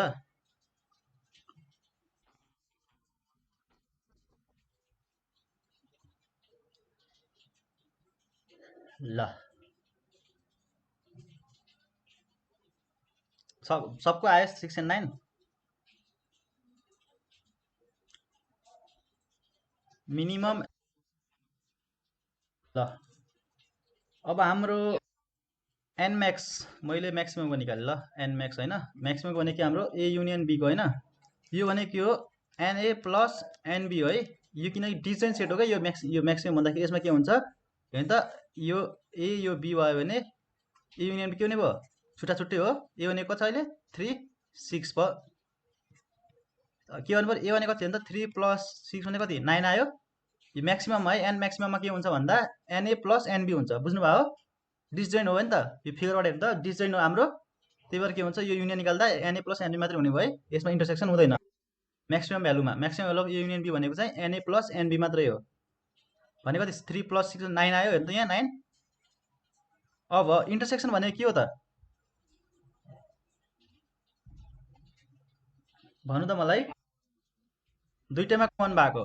ल सबको आयो 6 and 9 मिनिमम ल अब हाम्रो n max मैले म्याक्सिमम को निकाले ल n max हैन म्याक्सिमम को भनेको हाम्रो a युनियन b को हैन यो भनेको के हो na प्लस nb हो है यो किनकि डिस्टेन्स सेट हो के यो म्याक्सिमम भन्दाखेरि यसमा के हुन्छ हैन त यो a यो b भयो भने a युनियन b के हुने भयो छुट्टा छुट्टै हो a भनेको कति छ अहिले 3 6 भयो के भन्नु पर्यो a भनेको कति हो नि त 3 प्लस 6 भने कति 9 आयो यो म्याक्सिमम है n म्याक्सिमममा के हुन्छ भन्दा na प्लस nb हुन्छ बुझ्नुभयो डिस्जोइन्ट हो नि त यो फिगरबाट हेर्नु त डिस्जोइन्ट हो हाम्रो त्यही भएर के हुन्छ यो युनियन निकाल्दा na प्लस nb मात्रै हुने भयो यसमा इन्टरसेक्सन हुँदैन म्याक्सिमम भ्यालुमा म्याक्सिमम भ्यालु अफ यो युनियन b भनेको चाहिँ na प्लस nb मात्रै हो भनेको 3 प्लस 6 9 आयो हेर्नु त यहाँ 9 अब इन्टरसेक्सन भनेको के हो त भन्नु त मलाई दुईटैमा कमन भएको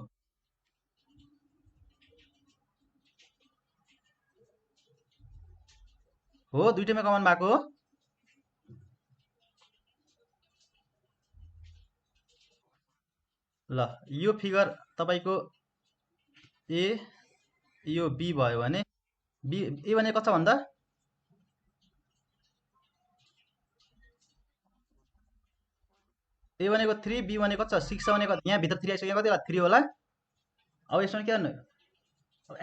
हो दुईटैमा कमन भएको ल यो फिगर तपाईँको ए यो बी भयो भने बी ए भनेको कति छ भन्दा ए भनेको 3 बी भनेको कति छ 6 छ भनेको यहाँ भित्र 3 आइसक्यो यहाँ कति होला 3 होला। अब यसमा के गर्नु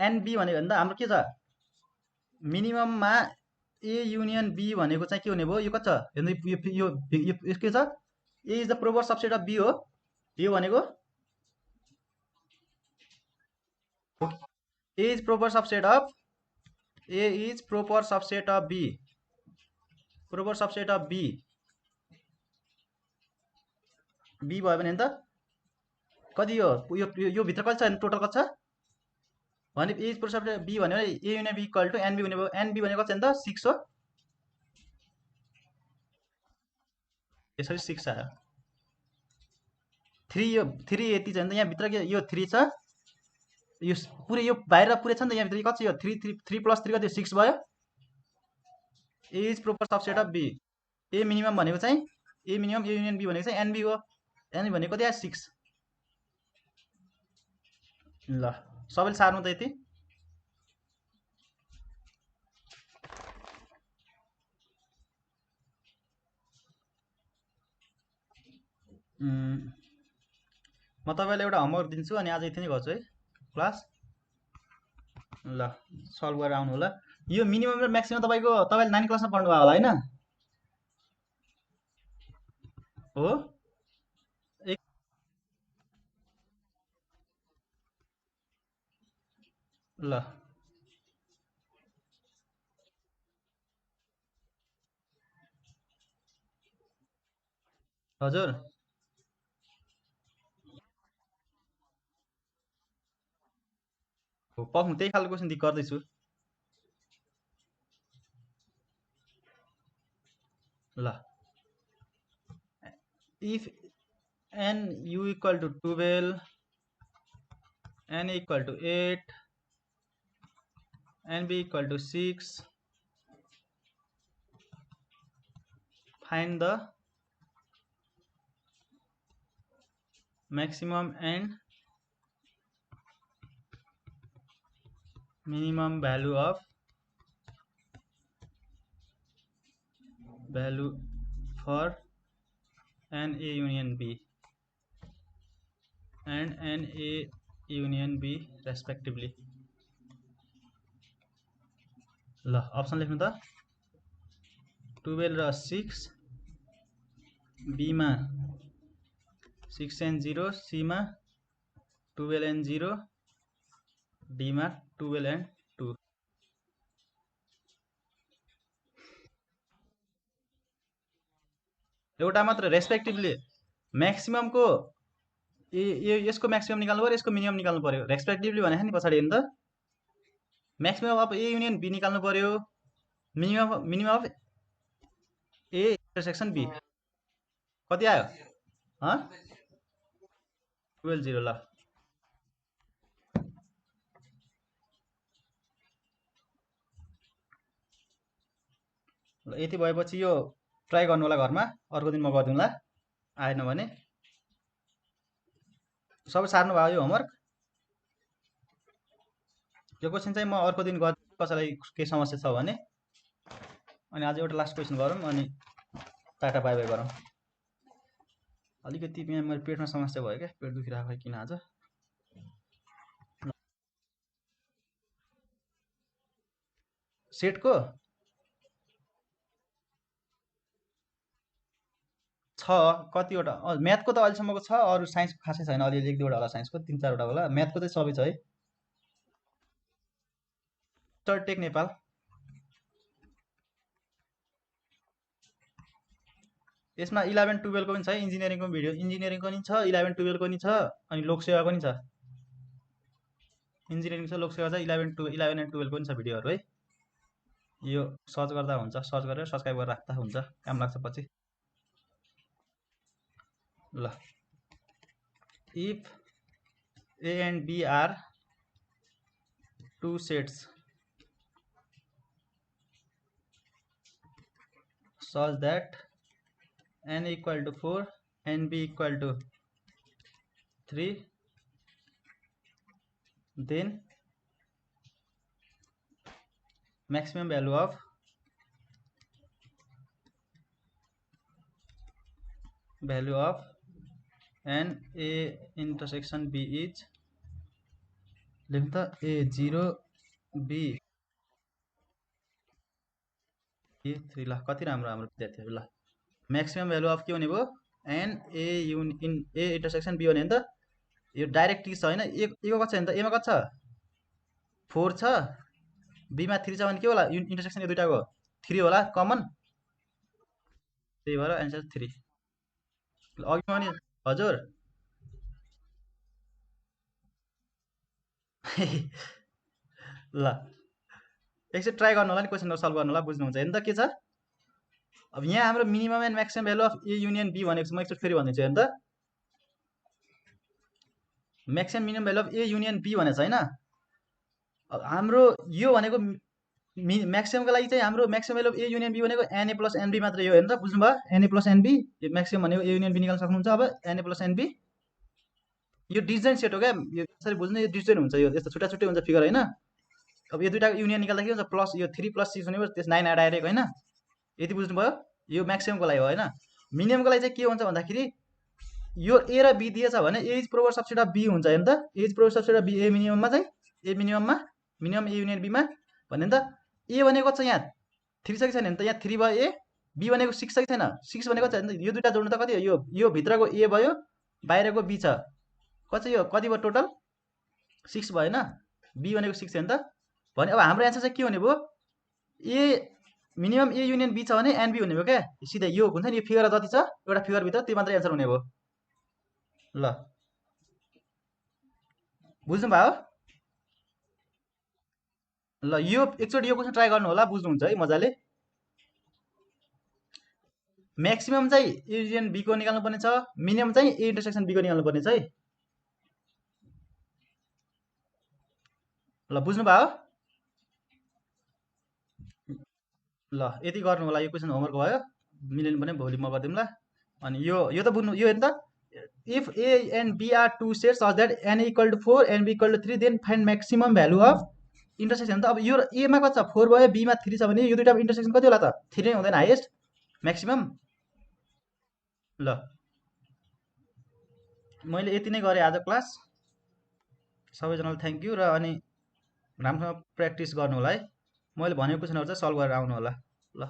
एनबी भनेको भन्दा हाम्रो के छ मिनिमममा ए युनियन बी भनेको चाहिँ के हुने भयो यो कति छ हेर्नु यो के छ A is the proper subset of B हो यो भनेको A is proper subset of A is proper subset of B proper subset of B B भयो भने त कति यो भित्र कति छ टोटल कति छ भने A is proper subset B भन्यो भने A union B equal to n B हुने भयो एनबी भनेको कति छ नि त 6 हो यसरी 6 आयो 3 यो 3 यति छ नि त यहाँ भित्र के यो 3 छ यो पुरै यो बाहिर पुरै छ नि त यहाँ भित्र कति यो 3 प्लस 3 कति 6 भयो A is proper subset of B A minimum भनेको चाहिँ A minimum A union B भनेको चाहिँ एनबी हो एनबी भनेको कति आयो 6 ल सबैले सार्नु त यति म तपाईँलाई एउटा होमवर्क दिन्छु अनि आज यति नै गर्छु है क्लास ल सल्भ गरेर आउनु होला यो मिनिमम र म्याक्सिमम तपाईँले 9 क्लासमा पढ्नु भयो होला होइन हो ल हजुर पक्नु त्यही खालको क्वेसन गर्दैछु ल if n U equal to 12 n equal to 8 nb equal to 6 find the maximum and minimum value for n a union b and n a union b respectively ल अप्सन लेख्नु त 12 र 6 b मा 6 and 0 c मा 12 and 0 d मा 12 and 2 एउटा मात्र respectively maximum को यसको म्याक्सिमम निकाल्नु पर्यो यसको मिनिमम निकाल्नु पर्यो रेस्पेक्टिभली भने नि पछाडी हेर्नु त maximum of A union B निकाल्नु पर्यो minimum of A intersection B कति आयो 12 0 ल यति भएपछि यो ट्राई गर्नु होला घरमा अर्को दिन म गर्दिउँला आएन भने सबै सार्नु भयो यो होमवर्क यो क्वेसन चाहिँ म अर्को दिन गर्छु कसैलाई के समस्या छ भने अनि आज एउटा लास्ट क्वेसन गरौँ अनि टाटा बाई बाई गरौँ अलिकति यहाँ मेरो पेटमा समस्या भयो क्या पेट दुखिरहेको किन आज सेटको छ कतिवटा म्याथको त अहिलेसम्मको छ अरू साइन्सको खासै छैन अलिअलि 1 2 वटा होला साइन्सको 3 4 वटा होला म्याथको चाहिँ सबै छ है टेक नेपाल यसमा 11 12 को पनि छ इन्जिनियरिङको भिडियो इन्जिनियरिङको पनि छ 11 12 को पनि छ अनि लोकसेवाको पनि छ इन्जिनियरिङ छ लोकसेवा छ 11 एन्ड 12 को पनि छ भिडियोहरू है यो सर्च गर्दा हुन्छ सर्च गरेर सब्स्क्राइब गरेर राख्दा हुन्छ काम लाग्छ पछि ल if A and B are two sets such that n equal to 4 and b equal to 3 then maximum value of n a intersection b is लेख्नु त a0 b a3 ल कति राम्रो हाम्रो विद्यार्थीहरु ल म्याक्सिमम भ्यालु अफ के भने भयो एन ए इन्टरसेक्सन बी भने नि त यो डाइरेक्ट टी छ हैन ए को कति छ नि त ए मा कति छ 4 छ बी मा 3 छ भने के होला इन्टरसेक्सन यो दुईटाको 3 होला कमन त्यही भएर आन्सर 3 ल अघि पनि हजुर ल एकचोटि ट्राई गर्नु होला नि क्वेशनहरु सल्भ गर्नु होला बुझ्नुहुन्छ हैन त के छ अब यहाँ हाम्रो minimum and maximum value of A union B भनेको छ म एकचोटि फेरि भन्दिन्छु हैन त maximum minimum value of A union B भनेको छ हैन अब हाम्रो यो भनेको म्याक्सिममको लागि चाहिँ हाम्रो maximum value of A union B भनेको N A plus N B मात्रै हो हैन त बुझ्नुभयो N A plus N B यो म्याक्सिमम भनेको ए युनियन बी निकाल्न सक्नुहुन्छ अब N A plus N B यो डिस्जोइन्ट सेट हो क्या यो यसरी बुझ्नु यो डिस्जोइन्ट हुन्छ यो यस्तो छुट्टा छुट्टै हुन्छ फिगर हैन अब यो दुईटाको युनियन निकाल्दा के हुन्छ प्लस यो 3 प्लस 6 भनेको त्यस 9 डाइरेक्ट हैन यति बुझ्नुभयो यो म्याक्सिममको लागि हो हैन मिनिममको लागि चाहिँ के हुन्छ भन्दाखेरि यो ए र बी दिएछ भने A is प्रोभर subset of be हुन्छ हैन त ए इज प्रोभर सबसेट अफ बी ए मिनिमममा चाहिँ ए मिनिमममा मिनिमम ए युनियन बी मा भन्ने नि त ए भनेको छ यहाँ 3 छ कि छैन नि त यहाँ 3 भयो ए बी भनेको 6 छ कि छैन 6 भनेको छ नि यो दुईटा जोड्नु त कति हो यो भित्रको ए भयो बाहिरको बी छ कति यो कति भयो टोटल 6 भयो हैन बी भनेको 6 हैन त भने अब हाम्रो एन्सर चाहिँ के हुने भयो A minimum A union B छ भने एन बी हुने भयो क्या सिधै यो हुन्छ नि यो फिगर जति छ एउटा फिगर भित्र त्यो मात्र एन्सर हुने भयो ल बुझ्नु भयो ल यो एकचोटि यो क्वेशन ट्राई गर्नु होला बुझ्नुहुन्छ है मजाले म्याक्सिमम चाहिँ ए युनियन बी को निकाल्नु पर्ने छ मिनिमम चाहिँ ए इन्टरसेक्सन बी को निकाल्नु पर्ने छ है ल बुझ्नु भयो ल यति गर्नु होला यो क्वेशन होमवर्क भयो मिलेन भने भोलि म गर्दिम ल अनि यो त बुझ्नु यो हेर्नु त if a and b are two sets such that n equal to 4 and b equal to 3 then find maximum value of intersection त अब यो a मा कति छ 4 भयो b मा 3 छ भने यो दुईटाको इन्टरसेक्सन कति होला त 3 नै हुँदैन हाईएस्ट म्याक्सिमम ल मैले यति नै गरे आज क्लास सबैजनालाई थ्यांक यू र अनि राम्रोसँग प्र्याक्टिस गर्नु होला है मैले भनेको क्वेशनहरु चाहिँ सल्भ गरेर आउनु होला ल